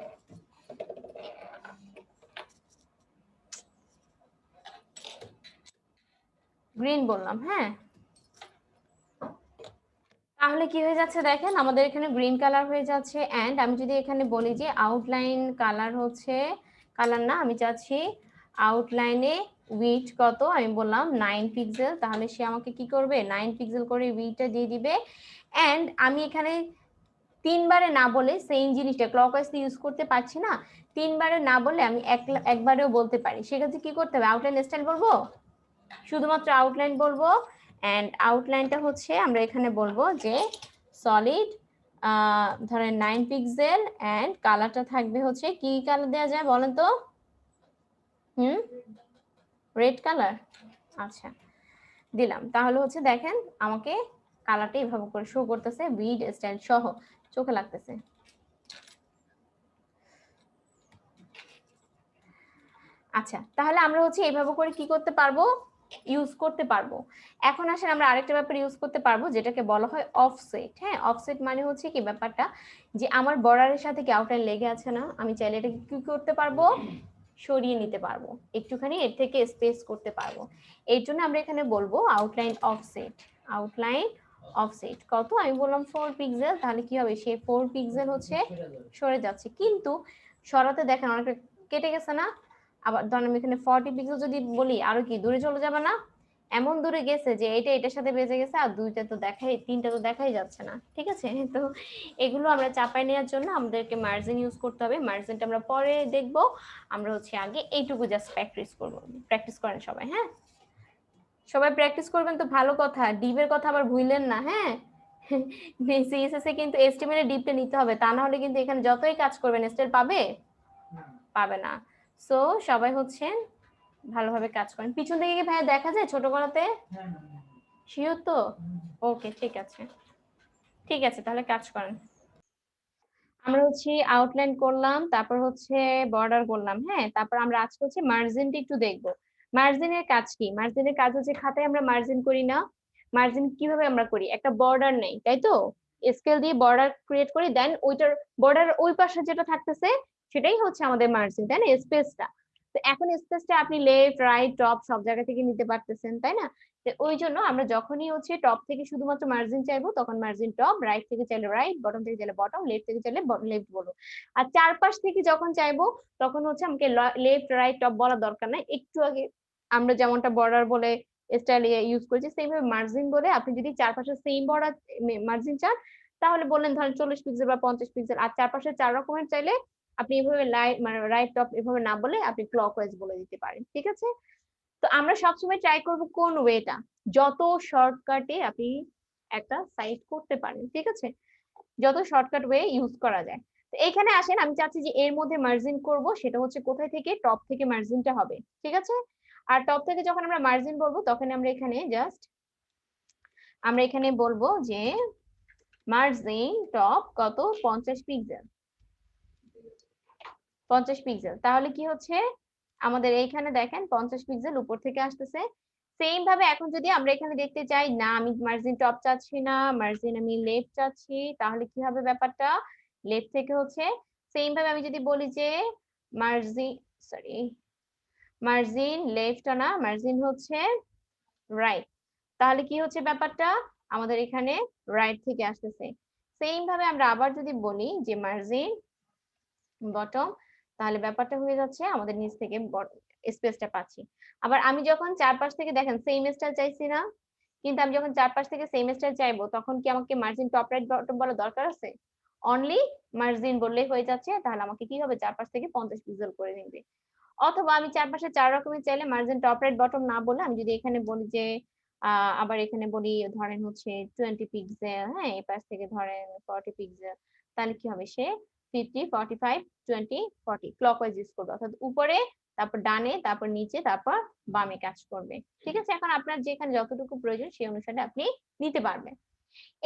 গ্রিন বললাম, হ্যাঁ। তাহলে কি হয়ে যাচ্ছে দেখেন, আমাদের এখানে গ্রিন কালার হয়ে যাচ্ছে। এন্ড আমি যদি এখানে বলি যে আউটলাইন কালার হচ্ছে, কালার না, আমি চাচ্ছি আউটলাইনে উইডথ কত, আমি বললাম 9 পিক্সেল, তাহলে সে আমাকে কি করবে, 9 পিক্সেল করে উইডথটা দিয়ে দিবে। এন্ড আমি এখানে তিনবারে না বলে সেম জিনিসটা ক্লকওয়াইজ ইউজ করতে পারছি না, তিনবারে না বলে আমি একবারেও বলতে পারি। সেক্ষেত্রে কি করতে হবে, আউটলাইন স্টাইল বলবো, শুধুমাত্র আউটলাইন বলবো। এন্ড আউটলাইনটা হচ্ছে আমরা এখানে বলবো যে সলিড ধরেন 9 পিক্সেল, এন্ড কালারটা থাকবে হচ্ছে, কি কালার দেওয়া যায় বলেন তো, রেড কালার, আচ্ছা দিলাম। তাহলে হচ্ছে দেখেন আমাকে কালারটা এইভাবে করে শো করতেছে, উইড স্টাইল সহ, চোখে লাগতেছে। আচ্ছা, তাহলে আমরা হচ্ছে এইভাবে করে কি করতে পারবো, ইউজ করতে পারবো। এখন আসেন আমরা আরেকটা ব্যাপার ইউজ করতে পারবো, যেটাকে বলা হয় অফসেট। হ্যাঁ, অফসেট মানে হচ্ছে কি ব্যাপারটা, যে আমার বর্ডারের সাথে কি আউটলাইন লেগে আছে না, আমি চাইলে এটাকে কি করতে পারবো, সরিয়ে নিতে পারবো, একটুখানি এর থেকে স্পেস করতে পারবো। এর জন্য আমরা এখানে বলবো আউটলাইন অফসেট। আউটলাইন অফসেট কত, আমি বললাম 4 পিক্সেল, তাহলে কি হবে, সে 4 পিক্সেল হচ্ছে সরে যাচ্ছে। কিন্তু সরাতে দেখেন অনেকটা কেটে গেছে না, আবার ধরেন আমি এখানে 40 পিক্সেল যদি বলি, আরো কি দূরে চলে যাবে না, এমন দূরে গেছে যে এটা এটার সাথে বেজে গেছে, আর দুইটা তো দেখাই, তিনটা তো দেখাই যাচ্ছে না। ঠিক আছে, তো এগুলো আমরা চাপাই নেওয়ার জন্য আমাদেরকে মার্জিন ইউজ করতে হবে। মার্জিনটা আমরা পরে দেখব, আমরা হচ্ছে আগে এইটুকু জাস্ট প্র্যাকটিস করব। প্র্যাকটিস করেন সবাই, হ্যাঁ সবাই প্র্যাকটিস করবেন তো ভালো কথা, ডিপের কথা আবার ভুললেন না, হ্যাঁ সিএসএস এ কিন্তু এস্টিমেট এর ডিপটা নিতে হবে, তা না হলে কিন্তু এখানে যতই কাজ করবেন স্টাইল পাবে, পাবে না। সো সবাই হচ্ছেন ভালোভাবে কাজ করেন। পিছন থেকে কি ভাইয়া দেখা যায় ছোট করাতে, শিওর তো? ওকে, ঠিক আছে, ঠিক আছে, তাহলে কাজ করেন। আমরা হচ্ছে আউটলাইন করলাম, তারপর হচ্ছে বর্ডার করলাম, হ্যাঁ, তারপর আমরা আজকে হচ্ছে মার্জিনটা একটু দেখবো। মার্জিনের কাজ কি, মার্জিনের কাজ হচ্ছে খাতায় আমরা মার্জিন করি না, মার্জিন কিভাবে আমরা করি, একটা বর্ডার নেই, তাই তো, স্কেল দিয়ে বর্ডার ক্রিয়েট করি, দেন ওইটার বর্ডার ওই পাশে যেটা থাকতেছে সেটাই হচ্ছে আমাদের মার্জিন, তাই না, স্পেসটা। তো এখন স্পেসটা আপনি লেফট রাইট টপ সব জায়গা থেকে নিতে পারতেছেন, তাই না। ওই জন্য আমরা যখনই হচ্ছে টপ থেকে শুধুমাত্র মার্জিন চাইবো, তখন মার্জিন টপ, রাইট থেকে চাইলে রাইট, বটম থেকে চাইলে বটম, লেফট থেকে চাইলে লেফট বলবো। আর চারপাশ থেকে যখন চাইবো তখন হচ্ছে আমাকে লেফট রাইট টপ বলার দরকার নাই, একটু আগে আমরা যেমনটা বর্ডার বলে স্টাইল ইউজ করেছি, সেইভাবে মার্জিন বলে আপনি যদি চারপাশে সেম বর্ডার মার্জিন চান, তাহলে বললেন ধরেন 40 পিক্সেল বা 50 পিক্সেল। আর চারপাশে 4 রকমের চাইলে আপনি এভাবে মানে রাইট টপ এভাবে না বলে আপনি ক্লকওয়াইজ বলে দিতে পারেন, ঠিক আছে। তো আমরা সবসময় ট্রাই করব কোন ওয়েটা যত শর্টকাটে আপনি একটা সাইট করতে পারেন, ঠিক আছে, যত শর্টকাট ওয়ে ইউজ করা যায়। তো এখানে আসেন, আমি চাচ্ছি যে এর মধ্যে মার্জিন করব, সেটা হচ্ছে কোথায় থেকে, টপ থেকে মার্জিনটা হবে, ঠিক আছে। আর টপ থেকে যখন আমরা মার্জিন বলবো তখন আমরা এখানে জাস্ট আমরা এখানে বলবো যে মার্জিন টপ কত, 50 পিক্সেল, 50 পিক্সেল। তাহলে কি হচ্ছে আমাদের এইখানে দেখেন 50 পিক্সেল উপর থেকে আসতেছে। সেম ভাবে এখন যদি আমরা এখানে দেখতে চাই, না আমি মার্জিন টপ চাচ্ছি না, মার্জিন আমি লেফট চাচ্ছি, তাহলে কি হবে ব্যাপারটা, লেফট থেকে হচ্ছে সেম ভাবে আমি যদি বলি যে মার্জিন, সরি মার্জিন লেফট না, মার্জিন হচ্ছে রাইট, তাহলে কি হচ্ছে ব্যাপারটা, আমাদের এখানে রাইট থেকে আসতেছে। সেম ভাবে আমরা আবার যদি বলি যে মার্জিন বটম, তাহলে ব্যাপারটা হয়ে যাচ্ছে আমাদের নিচ থেকে স্পেসটা পাচ্ছি। আবার আমি যখন চারপাশ থেকে দেখেন সেম স্টাইল চাইছি না, কিন্তু আমি যখন চারপাশ থেকে সেম স্টাইল চাইবো তখন কি আমাকে মার্জিন টপ রাইট বটম বলা দরকার আছে, অনলি মার্জিন বললেই হয়ে যাচ্ছে। তাহলে আমাকে কি হবে, চারপাশ থেকে 50 পিক্সেল করে নিবে। অথবা আমি চারপাশে 4 রকমের চাইলে মার্জিন টপ রাইট বটম না বলে আমি যদি এখানে বলি যে আবার এখানে বলি ধরেন হচ্ছে 20 পিক্সেল, হ্যাঁ এই পাশ থেকে ধরেন 40 পিক্সেল, তাহলে কি হবে, সে 50 45 20 40 ক্লকওয়াইজ ইউজ করবে, অর্থাৎ উপরে তারপর ডানে তারপর নিচে তারপর বামে কাজ করবে, ঠিক আছে। এখন আপনার যেখানে যতটুকু প্রয়োজন সেই অনুসারে আপনি নিতে পারবেন।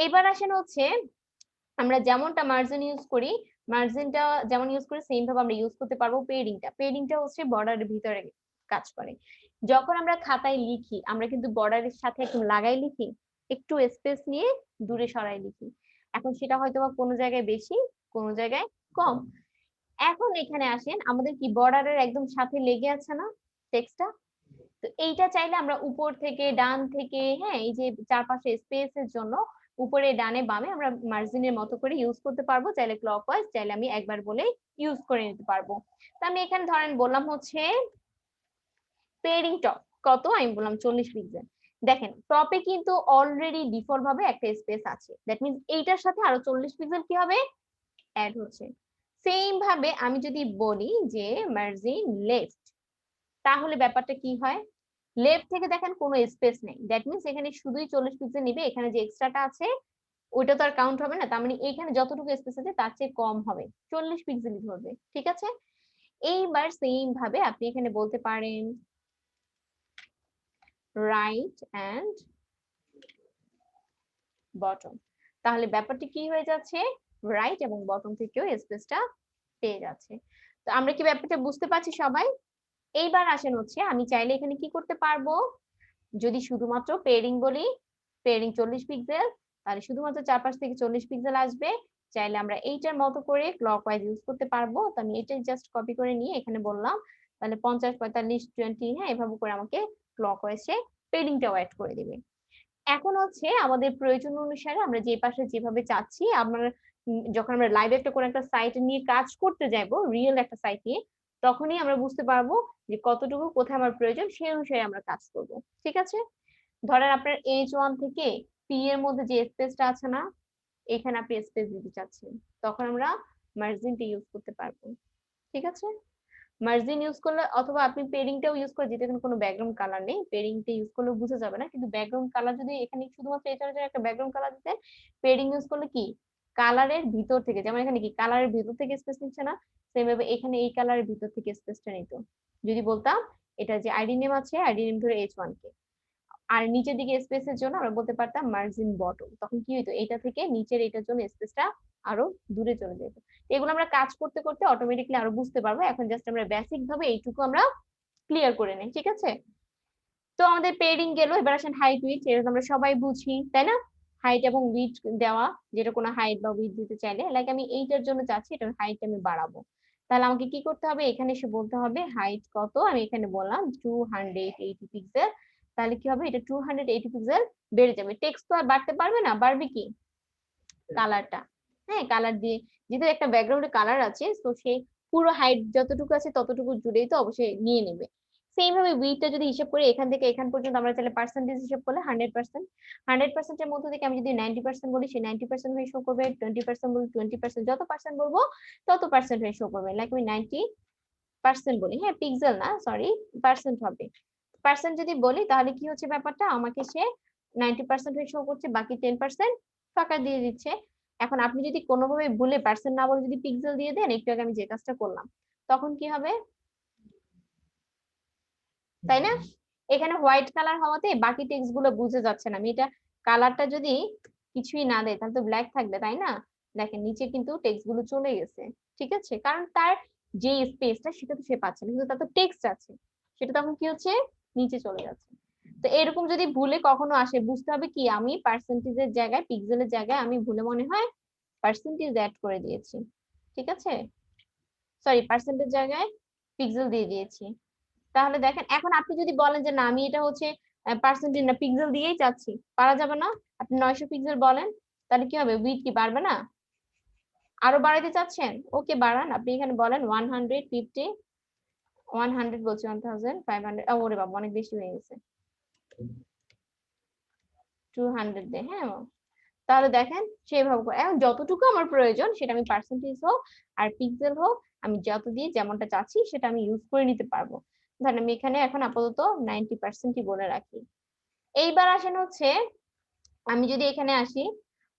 এবার আসেন হচ্ছে আমরা যেমনটা মার্জিন ইউজ করি মার্জিনটা যেমন ইউজ করি সেম ভাবে আমরা ইউজ করতে পারবো পেডিংটা। পেডিংটা হচ্ছে বর্ডারের ভিতরে কাজ করে। যখন আমরা খাতায় লিখি আমরা কিন্তু বর্ডারের সাথে একদম লাগাই লিখি, একটু স্পেস নিয়ে দূরে সরাই লিখি। এখন সেটা হয়তো বা কোনো জায়গায় বেশি, কোনো জায়গায় কম। এখন এখানে আসেন, আমাদের কি বর্ডারের একদম সাথে লেগে আছে না টেক্সটটা? তো এইটা চাইলে আমরা উপর থেকে ডান থেকে, হ্যাঁ, এই যে চারপাশে স্পেসের জন্য উপরে ডানে বামে আমরা মার্জিনের মতো করে ইউজ করতে পারবো। চাইলে ক্লকওয়াইজ, চাইলে আমি একবার বলে ইউজ করে নিতে পারবো। তো আমি এখানে ধরেন বললাম হচ্ছে পেয়ারিং টপ কত, আমি বললাম 40 পিক্সেল। দেখেন টপে কিন্তু অলরেডি ডিফল্ট ভাবে একটা স্পেস আছে, দ্যাট মিন্স এইটার সাথে আরো 40 পিক্সেল কি হবে, অ্যাড হচ্ছে। সেম ভাবে আমি যদি বলি যে মার্জিন লেফট, তাহলে ব্যাপারটা কি হয়, লেফট থেকে দেখেন কোনো স্পেস নেই, দ্যাট মিন্স এখানে শুধুই 40 পিক্সেল নিবে, এখানে যে এক্সট্রাটা আছে ওইটা তো আর কাউন্ট হবে না, তার মানে এখানে যতটুকু স্পেস আছে তার চেয়ে কম হবে, 40 পিক্সেলই ধরবে। ঠিক আছে, এইবার সেম ভাবে আপনি এখানে বলতে পারেন রাইট এন্ড বটম, তাহলে ব্যাপারটা কি হয়ে যাচ্ছে, রাইট এবং বটম থেকেও স্পেসটা পেয়ে যাচ্ছে। তো আমরা কি ব্যাপারটা বুঝতে পারছি সবাই? এইবার আসেন হচ্ছে আমি চাইলে এখানে কি করতে পারবো, যদি শুধুমাত্র পেয়ারিং বলি, পেয়ারিং 40 পিক্সেল, তাহলে শুধুমাত্র চারপাশ থেকে 40 পিক্সেল আসবে। চাইলে আমরা এইটার মতো করে ক্লকওয়াইজ ইউজ করতে পারবো। তো আমি এটাই জাস্ট কপি করে নিয়ে এখানে বললাম, তাহলে 50 45 20, হ্যাঁ, এভাবে করে আমাকে ক্লকওয়াইজে পেয়ারিংটাও অ্যাড করে দিবে। এখন হচ্ছে আমাদের প্রয়োজন অনুসারে আমরা যে পাশে যেভাবে চাচ্ছি, আমরা যখন আমরা লাইভ একটা কোনো একটা সাইট নিয়ে কাজ করতে যাবো, রিয়েল একটা সাইট নিয়ে, তখনই আমরা বুঝতে পারবো যে কতটুকু কোথায় আমার প্রয়োজন, সেই অনুসারে আমরা কাজ করব। ঠিক আছে, ধরেন আপনার H1 থেকে P এর মধ্যে যে স্পেসটা আছে না, এখানে আপনি স্পেস দিতে চাচ্ছেন, তখন আমরা মার্জিনটা ইউজ করতে পারবো। ঠিক আছে, মার্জিন ইউজ করলে অথবা আপনি পেরিংটাও ইউজ করে, যেটা কোনো ব্যাকগ্রাউন্ড কালার নেই, পেরিংটা ইউজ করলে বোঝা যাবে না, কিন্তু ব্যাকগ্রাউন্ড কালার যদি এখানে শুধুমাত্র এটার জন্য একটা ব্যাকগ্রাউন্ড কালার দিতেন, পেরিং ইউজ করলে কি কালারের ভিতর থেকে, যেমন এখানে কি কালারের ভিতর থেকে স্পেস নিচ্ছে না, সেম ভাবে এখানে এই কালারের ভিতর থেকে স্পেসটা নিত। যদি বলতাম এটা যে আইডি নেম আছে, আইডি নেম ধরে H1 কে, আর নিচের দিকে স্পেসের জন্য আমরা বলতে পারতাম মার্জিন বটম, তখন কি হইতো, এটা থেকে নিচের এটার জন্য স্পেসটা আরো দূরে চলে যেত। এগুলো আমরা কাজ করতে করতে অটোমেটিকলি আরো বুঝতে পারবো, এখন জাস্ট আমরা বেসিক ভাবে এইটুকু আমরা ক্লিয়ার করে নেই। ঠিক আছে, তো আমাদের পেডিং গেল, এবার আসেন হাইট উইডথ, এটা আমরা সবাই বুঝি তাই না, হাইট এবং উইডথ দেওয়া, যেটা কোনো হাইট বা উইডথ দিতে চাইলে, লাইক আমি এইটার জন্য চাচ্ছি এটার হাইট আমি বাড়াবো, তাহলে আমাকে কি করতে হবে, এখানে এসে বলতে হবে হাইট কত, আমি এখানে বললাম 280 পিক্সেল, তাহলে কি হবে, এটা 280 পিক্সেল বেড়ে যাবে। টেক্সট তো আর বাড়তে পারবে না, বাড়বে কি কালারটা, হ্যাঁ, কালার দিয়ে, যেহেতু একটা ব্যাকগ্রাউন্ডে কালার আছে, তো সেই পুরো হাইট যতটুকু আছে ততটুকু জুড়েই তো অবশ্যই নিয়ে নেবে। সেম ভাবে উইডথটা যদি হিসাব করি, এখান থেকে এখান পর্যন্ত আমরা চাইলে পার্সেন্টেজ হিসাব করলে 100%, 100% এর মধ্যে থেকে আমি যদি 90% বলি, সেই 90% হয়ে শো করবে, 20% বলি 20%, যত পার্সেন্ট বলবো তত পার্সেন্ট হয়ে শো করবে, লাইক আমি 90% বলি, হ্যাঁ, পিক্সেল না, সরি, পার্সেন্ট হবে। পার্সেন্ট যদি বলি তাহলে কি হচ্ছে ব্যাপারটা, আমাকে সে 90% হয়ে শো করছে, বাকি 10% ফাঁকা দিয়ে দিচ্ছে। এখন আপনি যদি কোনোভাবে ভুলে পার্সেন্ট না বলে যদি পিক্সেল দিয়ে দেন, একটু আগে আমি যে কাজটা করলাম, তখন কি হবে, তাই না, এখানে হোয়াইট কালার হওয়াতে বাকি টেক্সট গুলো বুঝে যাচ্ছে না। আমি এটা কালারটা যদি কিছুই না দেয় তাহলে তো ব্ল্যাক থাকবে, তাই না, দেখেন নিচে কিন্তু টেক্সট গুলো চলে গেছে। ঠিক আছে, কারণ তার যে স্পেসটা সেটা তো সে পাচ্ছে না, কিন্তু তার তো টেক্সট আছে, সেটা তখন কি হচ্ছে, নিচে চলে যাচ্ছে। তো এরকম যদি ভুলে কখনো আসে, বুঝতে হবে কি আমি পার্সেন্টেজের জায়গায়, পিক্সেলের জায়গায় আমি ভুলে মনে হয় পার্সেন্টেজ অ্যাড করে দিয়েছি। ঠিক আছে, সরি, পার্সেন্টেজ জায়গায় পিক্সেল দিয়ে দিয়েছি। তাহলে দেখেন এখন আপনি যদি বলেন যে না আমি এটা হচ্ছে পার্সেন্টেজ না পিক্সেল দিয়েই চাচ্ছি, পারা যাবে না, আপনি 900 পিক্সেল বলেন, তাহলে কি হবে, উইডথ কি বাড়বে না, আরো বাড়াইতে চাচ্ছেন, ওকে বাড়ান, আপনি এখানে বলেন 150, 100 বলছি 1500, ওরে বাবা অনেক বেশি হয়ে গেছে, 200 দে, হ্যাঁ, তাহলে দেখেন সেভাবে করে এখন যতটুকু আমার প্রয়োজন সেটা আমি পার্সেন্টেজ হোক আর পিক্সেল হোক, আমি যত দিয়ে যেমনটা চাচ্ছি সেটা আমি ইউজ করে নিতে পারবো। ধরেন আমি এখানে এখন আপাতত 90%ই বলে রাখি। এইবার আসেন হচ্ছে আমি যদি এখানে আসি,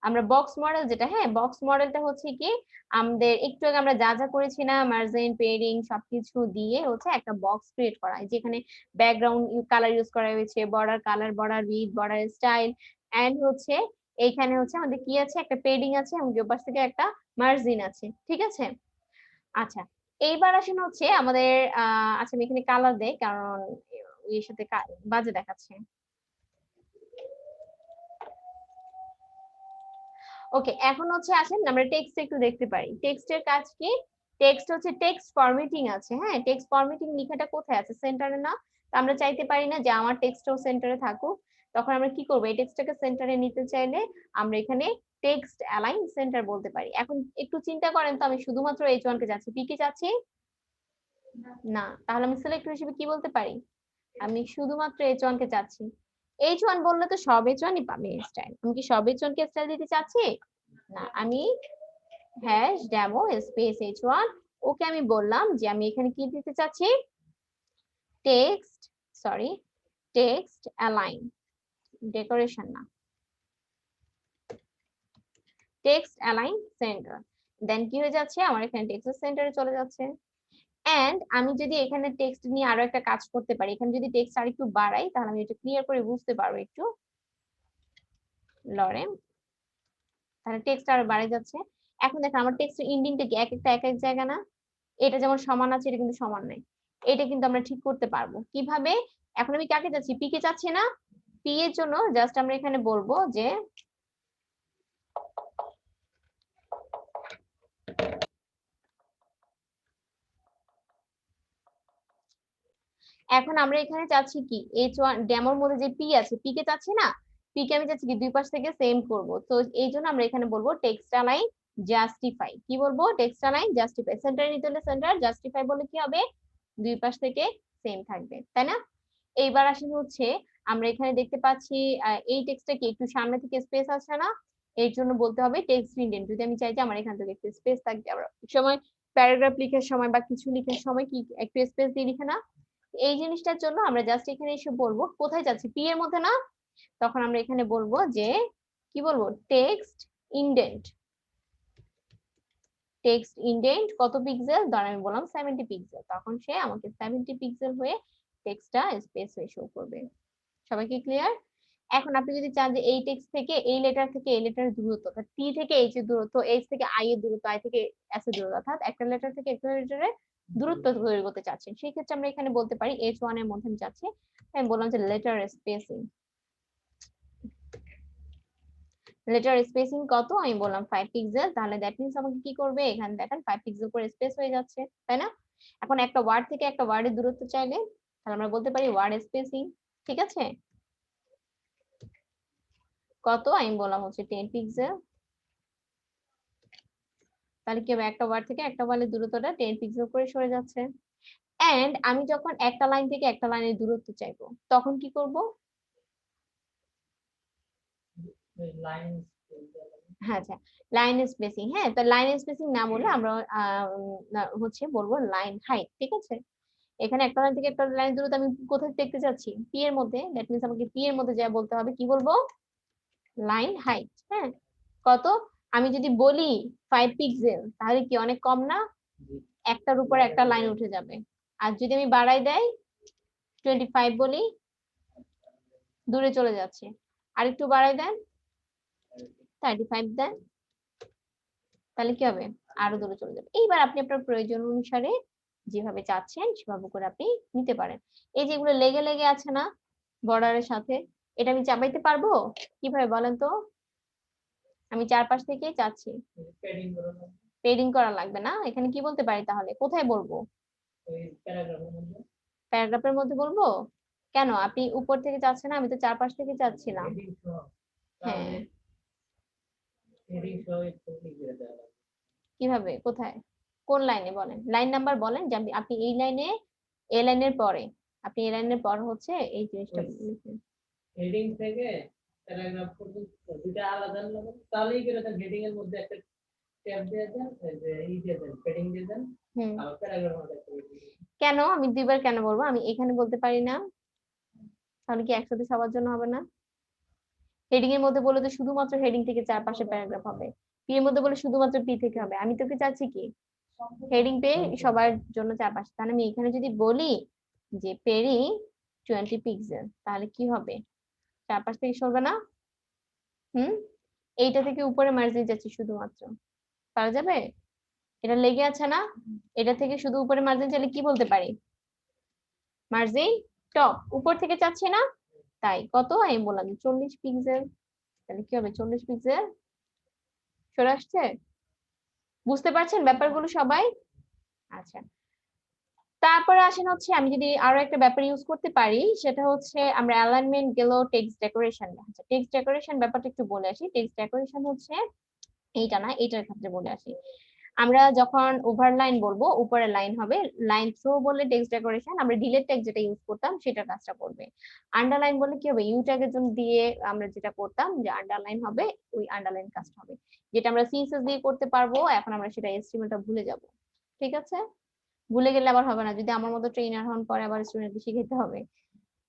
আমরা বক্স মডেল যেটা, হ্যাঁ, বক্স মডেলটা হচ্ছে কি আমাদের একটু আগে আমরা যা যা করেছি না, মার্জিন পেডিং সবকিছু দিয়ে হচ্ছে একটা বক্স ক্রিয়েট করা, যেখানে ব্যাকগ্রাউন্ড কালার ইউজ করা হয়েছে, border colour, border width, border style, and হচ্ছে এইখানে হচ্ছে আমাদের কি আছে, একটা পেডিং আছে এবং ওই পাশ থেকে একটা মার্জিন আছে, ঠিক আছে। আচ্ছা, এইবার আসেন হচ্ছে আমাদের আচ্ছা আমি এখানে কালার দেই কারণ এর সাথে বাজে দেখাচ্ছে। ওকে, এখন হচ্ছে আসেন আমরা টেক্সট একটু দেখতে পারি। টেক্সটের কাজ কি? টেক্সট হচ্ছে টেক্সট ফরম্যাটিং আছে, হ্যাঁ টেক্সট ফরম্যাটিং লেখাটা কোথায় আছে, সেন্টারে না। তো আমরা চাইতে পারি না যে আমার টেক্সটও সেন্টারে থাকুক, তখন আমরা কি করব, এই টেক্সটটাকে সেন্টারে নিতে চাইলে আমরা এখানে টেক্সট অ্যালাইন সেন্টার বলতে পারি। এখন একটু চিন্তা করেন তো, আমি শুধুমাত্র H1 কে যাচ্ছি, পি কে যাচ্ছি না, তাহলে আমি সিলেক্টর হিসেবে কি বলতে পারি, আমি শুধুমাত্র H1 কে চাচ্ছি। H1 বললে তো সব H1 ই পাবে স্টাইল, আমি কি সব H1 কে স্টাইল দিতে চাচ্ছি না, আমি হ্যাশ ডেমো স্পেস H1 ওকে আমি বললাম যে আমি এখানে কি দিতে চাচ্ছি, text sorry text align, decoration না, টেক্সট অ্যালাইন সেন্টার। দেন কি হয়ে যাচ্ছে, আমার এখানে টেক্সট সেন্টারে চলে যাচ্ছে। এন্ড আমি যদি এখানে টেক্সট নিয়ে আরো একটা কাজ করতে পারি, এখানে যদি টেক্সট আর একটু বাড়াই তাহলে আমি এটা ক্লিয়ার করে বুঝতে পারবো একটু লরেম, তাহলে টেক্সট আরো বাড়ে যাচ্ছে। এখন দেখো আমার টেক্সটের ইন্ডিংটা কি এক একটা এক এক জায়গা না, এটা যেমন সমান আছে এটা কিন্তু সমান নাই, এটা কিন্তু আমরা ঠিক করতে পারবো কিভাবে। এখন আমি কাকে যাচ্ছি, পি কে যাচ্ছি না, পি এর জন্য জাস্ট আমরা এখানে বলবো যে এখন আমরা এখানে চাচ্ছি কি H1 ডেমোর মধ্যে যে পি আছে, পি কে চাচ্ছি না, পি কে আমি চাচ্ছি কি দুই পাশ থেকে সেম করব, তো এই জন্য আমরা এখানে বলবো টেক্সট অ্যালাইন জাস্টিফাই, কি বলবো টেক্সট অ্যালাইন জাস্টিফাই, সেন্টারে নিতে হলে সেন্টার, জাস্টিফাই বলে কি হবে দুই পাশ থেকে সেম থাকবে, তাই না। এইবার আসলে হচ্ছে আমরা এখানে দেখতে পাচ্ছি এই টেক্সটটা কি একটু সামনে থেকে স্পেস আছে না, এর জন্য বলতে হবে টেক্সট ইন্ডেন্ট, যদি আমি চাই যে আমার এখান থেকে একটু স্পেস থাকবে, আমরা সময় প্যারাগ্রাফ লিখার সময় বা কিছু লিখার সময় কি একটু স্পেস দিয়ে লিখে না, এই জিনিসটার জন্য আমরা জাস্ট এখানে এসে বলবো কোথায় যাচ্ছি, পি এর মধ্যে না, তখন আমরা এখানে বলবো যে কি বলবো টেক্সট ইন্ডেন্ট, টেক্সট ইন্ডেন্ট কত পিক্সেল, ধর আমি বললাম 70 পিক্সেল, তখন সে আমাকে 70 পিক্সেল হয়ে টেক্সটটা স্পেস হয়ে শো করবে। সবাইকে ক্লিয়ার। এখন আপনি যদি চান যে এই টেক্সট থেকে এই লেটার থেকে এই লেটারের দূরত্ব, অর্থাৎ টি থেকে এইচ এর দূরত্ব, এইচ থেকে আই এর দূরত্ব, আই থেকে এস এর দূরত্ব, অর্থাৎ একটা লেটার থেকে একটা লেটারের দূরত্ব তৈরি করতে চাচ্ছেন, সেই ক্ষেত্রে আমরা এখানে বলতে পারি H1 এর মধ্যে আমি চাচ্ছি, আমি বললাম যে লেটার স্পেসিং, লেটার স্পেসিং কত, আমি বললাম 5 পিক্সেল, তাহলে দ্যাট মিন্স আমাকে কি করবে, এখানে দেখেন 5 পিক্সেল করে স্পেস হয়ে যাচ্ছে, তাই না। এখন একটা ওয়ার্ড থেকে একটা ওয়ার্ডের দূরত্ব চাইলে তাহলে আমরা বলতে পারি ওয়ার্ড স্পেসিং, ঠিক আছে, কত আমি বললাম হচ্ছে 10 পিক্সেল, তাহলে কি হবে একটা ওয়ার্ড থেকে একটা ওয়ার্ডের দূরত্বটা 10 পিক্সেল করে সরে যাচ্ছে। এন্ড আমি যখন একটা লাইন থেকে একটা লাইনের দূরত্ব চাইবো তখন কি করব, লাইন হ্যাঁ আচ্ছা লাইন স্পেসিং, হ্যাঁ তো লাইন স্পেসিং না বলে আমরা হচ্ছে বলবো লাইন হাইট, ঠিক আছে। এখানে একটা লাইন থেকে একটা লাইন দূরত্ব আমি কোথায় দেখতে চাচ্ছি, পি এর মধ্যে, দ্যাট মিন্স আমাকে পি এর মধ্যে যা বলতে হবে কি বলবো লাইন হাইট, হ্যাঁ কত, আমি যদি বলি 5 পিক্সেল তাহলে কি অনেক কম না, একটার উপর একটা লাইন উঠে যাবে, আর যদি আমি বাড়াই দেই 25 বলি দূরে চলে যাচ্ছে, আরেকটু বাড়াই দেন 35 দেন, তাহলে কি হবে আরো দূরে চলে যাবে। এইবার আপনি আপনার প্রয়োজন অনুসারে যেভাবে চাচ্ছেন সেভাবে করে আপনি নিতে পারেন। এই যেগুলো লেগে লেগে আছে না বর্ডারের সাথে, এটা আমি চাপাইতে পারবো কিভাবে বলেন তো, আমি চারপাশ থেকে চাচ্ছি, প্যাডিং করে পেডিং করা লাগবে না, এখানে কি বলতে পারি তাহলে কোথায় বলবো, ওই প্যারাগ্রাফের মধ্যে প্যারাগ্রাফের মধ্যে বলবো, কেন আপনি উপর থেকে চাচ্ছেন না, আমি তো চারপাশ থেকে চাচ্ছিলাম, হেডিং সহ, হ্যাঁ তাহলে হেডিং সহ একটু লিখে দেওয়া লাগবে। কিভাবে কোথায় কোন লাইনে বলেন, লাইন নাম্বার বলেন যে আপনি এই লাইনে, এই লাইনের পরে, আপনি এই লাইনের পর হচ্ছে এই জিনিসটা লিখেন। হেডিং থেকে প্যারাগ্রাফ পর্যন্ত দুটো আলাদা আলাদা, তাহলেই কি রকম হেডিং এর মধ্যে একটা ট্যাব দিয়ে দেন, এই যে দিয়ে দেন প্যাডিং দিয়ে দেন, হুম আর প্যারাগ্রাফের মধ্যে একটা দিয়ে দেন। কেন আমি দুইবার কেন বলবো, আমি এখানে বলতে পারি না, তাহলে কি একসাথে সবার জন্য হবে না, হেডিং এর মধ্যে বলে তো শুধুমাত্র হেডিং থেকে চারপাশে প্যারাগ্রাফ হবে, পি এর মধ্যে বলে শুধুমাত্র পি থেকে হবে, আমি তোকে চাচ্ছি কি হেডিং পেয়ে সবার জন্য চারপাশে, তাহলে আমি এখানে যদি বলি যে পেরি 20 পিক্সেল তাহলে কি হবে চারপাশ থেকে সরবে না, হুম এইটা থেকে উপরে মার্জিন যাচ্ছি শুধুমাত্র, পারা যাবে? এটা লেগে আছে না, এটা থেকে শুধু উপরে মার্জিন চাইলে কি বলতে পারি? মার্জিন টপ, উপর থেকে চাচ্ছি না, তাই কত আমি বললাম 40 পিক্সেল। তাহলে কি হবে 40 পিক্সেল সরে আসছে? বুঝতে পারছেন ব্যাপারগুলো সবাই? আচ্ছা, তারপরে আসেন হচ্ছে আমি যদি আরো একটা ব্যাপার ইউজ করতে পারি, সেটা হচ্ছে আমরা অ্যালাইনমেন্ট গেল, টেক্সট ডেকোরেশন। আচ্ছা, টেক্সট ডেকোরেশন ব্যাপারটা একটু বলে আসি। টেক্সট ডেকোরেশন হচ্ছে এইটা না, এইটার ক্ষেত্রে বলে আসি। আমরা যখন ওভারলাইন বলবো উপরে লাইন হবে, লাইন থ্রো বললে টেক্সট ডেকোরেশন, আমরা ডিলিট ট্যাগ যেটা ইউজ করতাম সেটার কাজটা করবে। আন্ডারলাইন বললে কি হবে, ইউ ট্যাগের জন্য দিয়ে আমরা যেটা করতাম যে আন্ডারলাইন হবে, ওই আন্ডারলাইন কাজটা হবে, যেটা আমরা সিএসএস দিয়ে করতে পারবো। এখন আমরা সেটা এচটিএমএলটা ভুলে যাব, ঠিক আছে? ভুলে গেলে আবার হবে না, যদি আমার মতো ট্রেনার হন পরে আবার স্টুডেন্টকে শিখাতে হবে,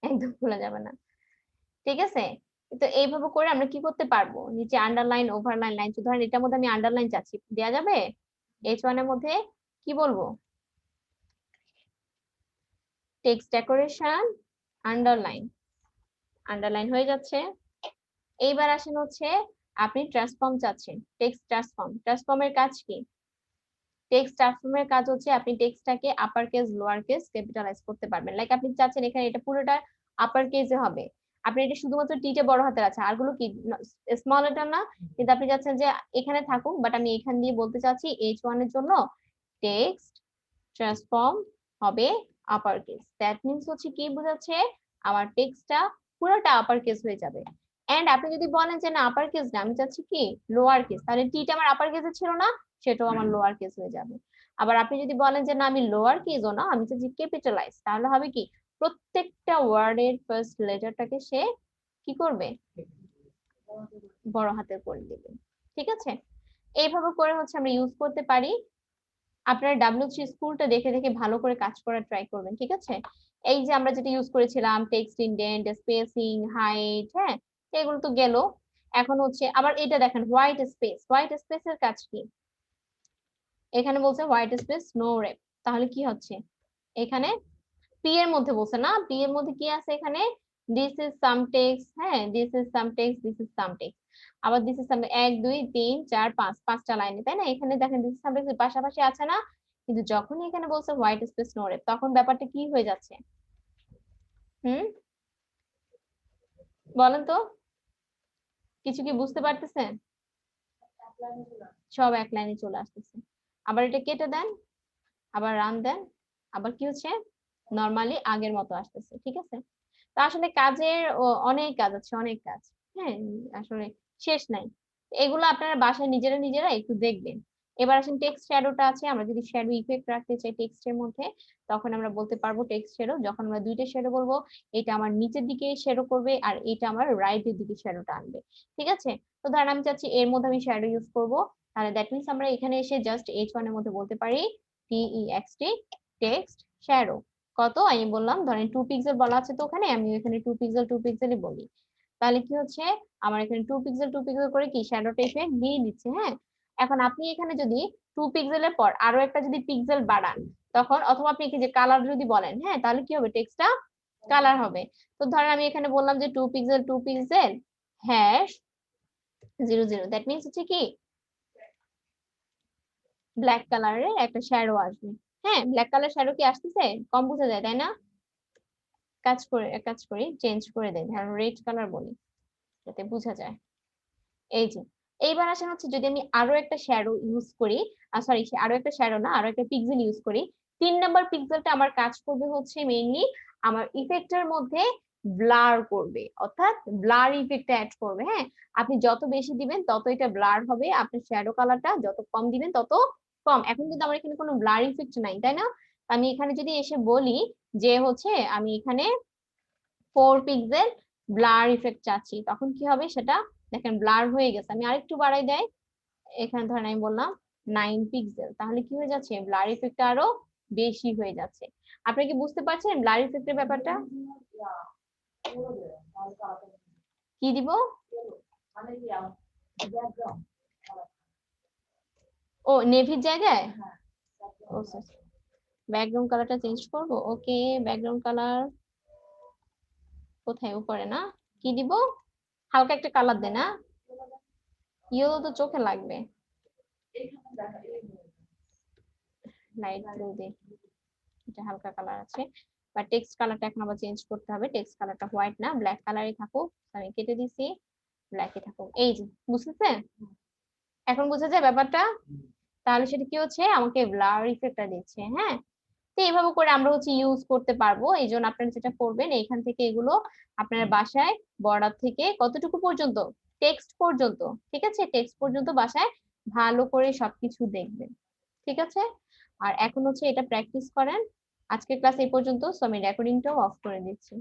একদম ভুলে যাবে না, ঠিক আছে? তো এইভাবে করে আমরা কি করতে পারবো, নিচে আন্ডারলাইন ওভারলাইন লাইন, তো ধরেন এটার মধ্যে আমি আন্ডারলাইন চাচ্ছি, দেয়া যাবে? H1 এর মধ্যে কি বলবো, টেক্সট ডেকোরেশন আন্ডারলাইন, আন্ডারলাইন হয়ে যাচ্ছে। এইবার আসেন হচ্ছে আপনি ট্রান্সফর্ম চাচ্ছেন, টেক্সট ট্রান্সফর্ম। ট্রান্সফর্মের কাজ কি? টেক্সট ট্রান্সফর্মের কাজ হচ্ছে আপনি টেক্সটটাকে upper case lower case capitalise করতে পারবেন। লাইক আপনি চাচ্ছেন এখানে এটা পুরোটা আপার কেসে হবে, আপনি এটা শুধুমাত্র টিটা বড় হাতের আছে, আরগুলো কি স্মল লেটার না, কিন্তু আপনি চাচ্ছেন যে এখানে থাকুক, বাট আমি এখান দিয়ে বলতে চাচ্ছি H1 এর জন্য টেক্সট ট্রান্সফর্ম হবে আপার কেস। দ্যাট মিন্স হচ্ছে কি বোঝাচ্ছে, আমার টেক্সটটা পুরোটা আপার কেস হয়ে যাবে। এন্ড আপনি যদি বলেন যে না আপার কেস না, আমি চাচ্ছি কি লোয়ার কেস, তাহলে টিটা আমার আপার কেসে ছিল না, সেটাও আমার লোয়ার কেস হয়ে যাবে। আবার আপনি যদি বলেন যে না আমি লোয়ার কেসও না, আমি চাচ্ছি ক্যাপিটালাইজ, তাহলে হবে কি প্রত্যেকটা ওয়ার্ডের ফার্স্ট লেটারটাকে সে কি করবে, বড় হাতে করে দিবে, ঠিক আছে? এইভাবে করে হচ্ছে আমরা ইউজ করতে পারি। আপনারা W3 স্কুলটা দেখে দেখে ভালো করে কাজ করার ট্রাই করবেন, ঠিক আছে? এই যে আমরা যেটা ইউজ করেছিলাম টেক্সট ইনডেন্ট, স্পেসিং, হাইট, হ্যাঁ, এগুলো তো গেল। এখন হচ্ছে আবার এটা দেখেন হোয়াইট স্পেস, হোয়াইট স্পেসের কাজ কি? এখানে বলছে হোয়াইট স্পেস নো রেপ, তাহলে কি হচ্ছে এখানে পি এর মধ্যে বলছে না, পি এর মধ্যে কি আছে এখানে, দিস ইজ সাম টেক্সট, হ্যাঁ this is some text, this is some text, আবার দিস ইজ সাম 1 2 3 4 5 পাঁচটা লাইনে, তাই না? এখানে দেখেন দিস ইজ সাম টেক্সট পাশাপাশি আছে না, কিন্তু যখনই এখানে বলছে হোয়াইট স্পেস নো রেপ, তখন ব্যাপারটা কি হয়ে যাচ্ছে? হুম, বলেন তো, কিছু কি বুঝতে পারতেছেন? সব এক লাইনে চলে আসতেছে। আবার এটা কেটে দেন, আবার রান দেন, আবার কি হচ্ছে নরমালি আগের মতো আসতেছে, ঠিক আছে? তো আসলে কাজের অনেক কাজ আছে, অনেক কাজ, হ্যাঁ, আসলে শেষ নাই। এগুলো আপনারা বাসায় নিজেরা নিজেরা একটু দেখবেন। এবার আসেন টেক্সট শ্যাডোটা আছে, আমরা যদি শ্যাডো ইফেক্ট রাখতে চাই টেক্সটের মধ্যে, তখন আমরা বলতে পারবো টেক্সট শ্যাডো, যখন আমরা দুইটা শ্যাডো বলবো, এটা আমার নিচের দিকে শ্যাডো করবে আর এটা আমার রাইটের দিকে শ্যাডোটা আনবে, ঠিক আছে? তো ধরেন আমি চাচ্ছি এর মধ্যে আমি শ্যাডো ইউজ করব, তাহলে দ্যাট মিন্স আমরা এখানে এসে জাস্ট H1 এর মধ্যে বলতে পারি TEXT টেক্সট শ্যাডো। কত আমি বললাম, ধরেন 2 পিক্সেল বলা আছে, তো ওখানে আমি এখানে 2 পিক্সেল 2 পিক্সেলই বলি, তাহলে কি হচ্ছে আমার এখানে 2 পিক্সেল 2 পিক্সেল করে কি শ্যাডোটা ইফেক্ট দিয়ে দিচ্ছে, হ্যাঁ। এখন আপনি এখানে যদি 2 পিক্সেলের পর আরো একটা যদি পিক্সেল বাড়ান, তখন অথবা আপনি কি যে কালার যদি বলেন, হ্যাঁ, তাহলে কি হবে টেক্সটটা কালার হবে। তো ধরেন আমি এখানে বললাম যে 2 pixel 2 pixel hash 00, that means হচ্ছে কি ব্ল্যাক কালারের একটা শ্যাডো আসবে, হ্যাঁ। ব্ল্যাক কালার শ্যাডো কি আসতেছে, কম বোঝা যায় তাই না? কাজ করি চেঞ্জ করে দেই, ধরুন রেড কালার বলি যাতে বোঝা যায়। এই যে এইবার আসেন হচ্ছে যদি আমি আরো একটা শ্যাডো ইউজ করি, সরি আরো একটা শ্যাডো না, আরো একটা পিক্সেল ইউজ করি, 3 নাম্বার পিক্সেলটা আমার কাজ করবে হচ্ছে মেইনলি আমার ইফেক্টের মধ্যে ব্লার করবে, অর্থাৎ ব্লার ইফেক্ট অ্যাড করবে, হ্যাঁ। আপনি যত বেশি দিবেন তত এটা ব্লার হবে, আপনার শ্যাডো কালারটা যত কম দিবেন তত কম। এখন কিন্তু আমার এখানে কোনো ব্লার ইফেক্ট নাই, তাই না? আমি এখানে যদি এসে বলি যে হচ্ছে আমি এখানে 4 পিক্সেল ব্লার ইফেক্ট চাচ্ছি, তখন কি হবে সেটা দেখেন ব্লার হয়ে গেছে। আমি আরেকটু বাড়াই দেই, এখানে ধরেন আমি বললাম 9 পিক্সেল, তাহলে কি হয়ে যাচ্ছে ব্লার ইফেক্ট আরো বেশি হয়ে যাচ্ছে। আপনি কি বুঝতে পারছেন ব্লার ইফেক্টের ব্যাপারটা? কি দিব? ও নেভির জায়গায়, ও ব্যাকগ্রাউন্ড কালারটা চেঞ্জ করব, ওকে। ব্যাকগ্রাউন্ড কালার কোথায়, উপরে না? কি দিব? হালকা একটা কালার দেন না, ইয়েলো তো চোখে লাগবে, লাইট ব্লু দিয়ে, এটা হালকা কালার আছে। বা টেক্সট কালারটা এখন আবার চেঞ্জ করতে হবে, টেক্সট কালারটা হোয়াইট না ব্ল্যাক কালারই থাকুক, আমি কেটে দিছি, ব্ল্যাকই থাকুক। এই যে বুঝতেছে, এখন বুঝা যায় ব্যাপারটা। তাহলে সেটা কি হচ্ছে, আমাকে ব্লার ইফেক্টটা দিচ্ছে। হ্যাঁ, তো এইভাবে করে আমরা হচ্ছে ইউজ করতে পারবো। এই জন্য আপনারা যেটা করবেন, এখান থেকে এগুলো আপনার বাসায় বর্ডার থেকে কতটুকু পর্যন্ত, টেক্সট পর্যন্ত, ঠিক আছে, টেক্সট পর্যন্ত বাসায় ভালো করে সবকিছু দেখবেন, ঠিক আছে। আর এখন হচ্ছে এটা প্র্যাকটিস করেন। আজকের ক্লাস এই পর্যন্ত, সো আমি রেকর্ডিংটাও অফ করে দিচ্ছি।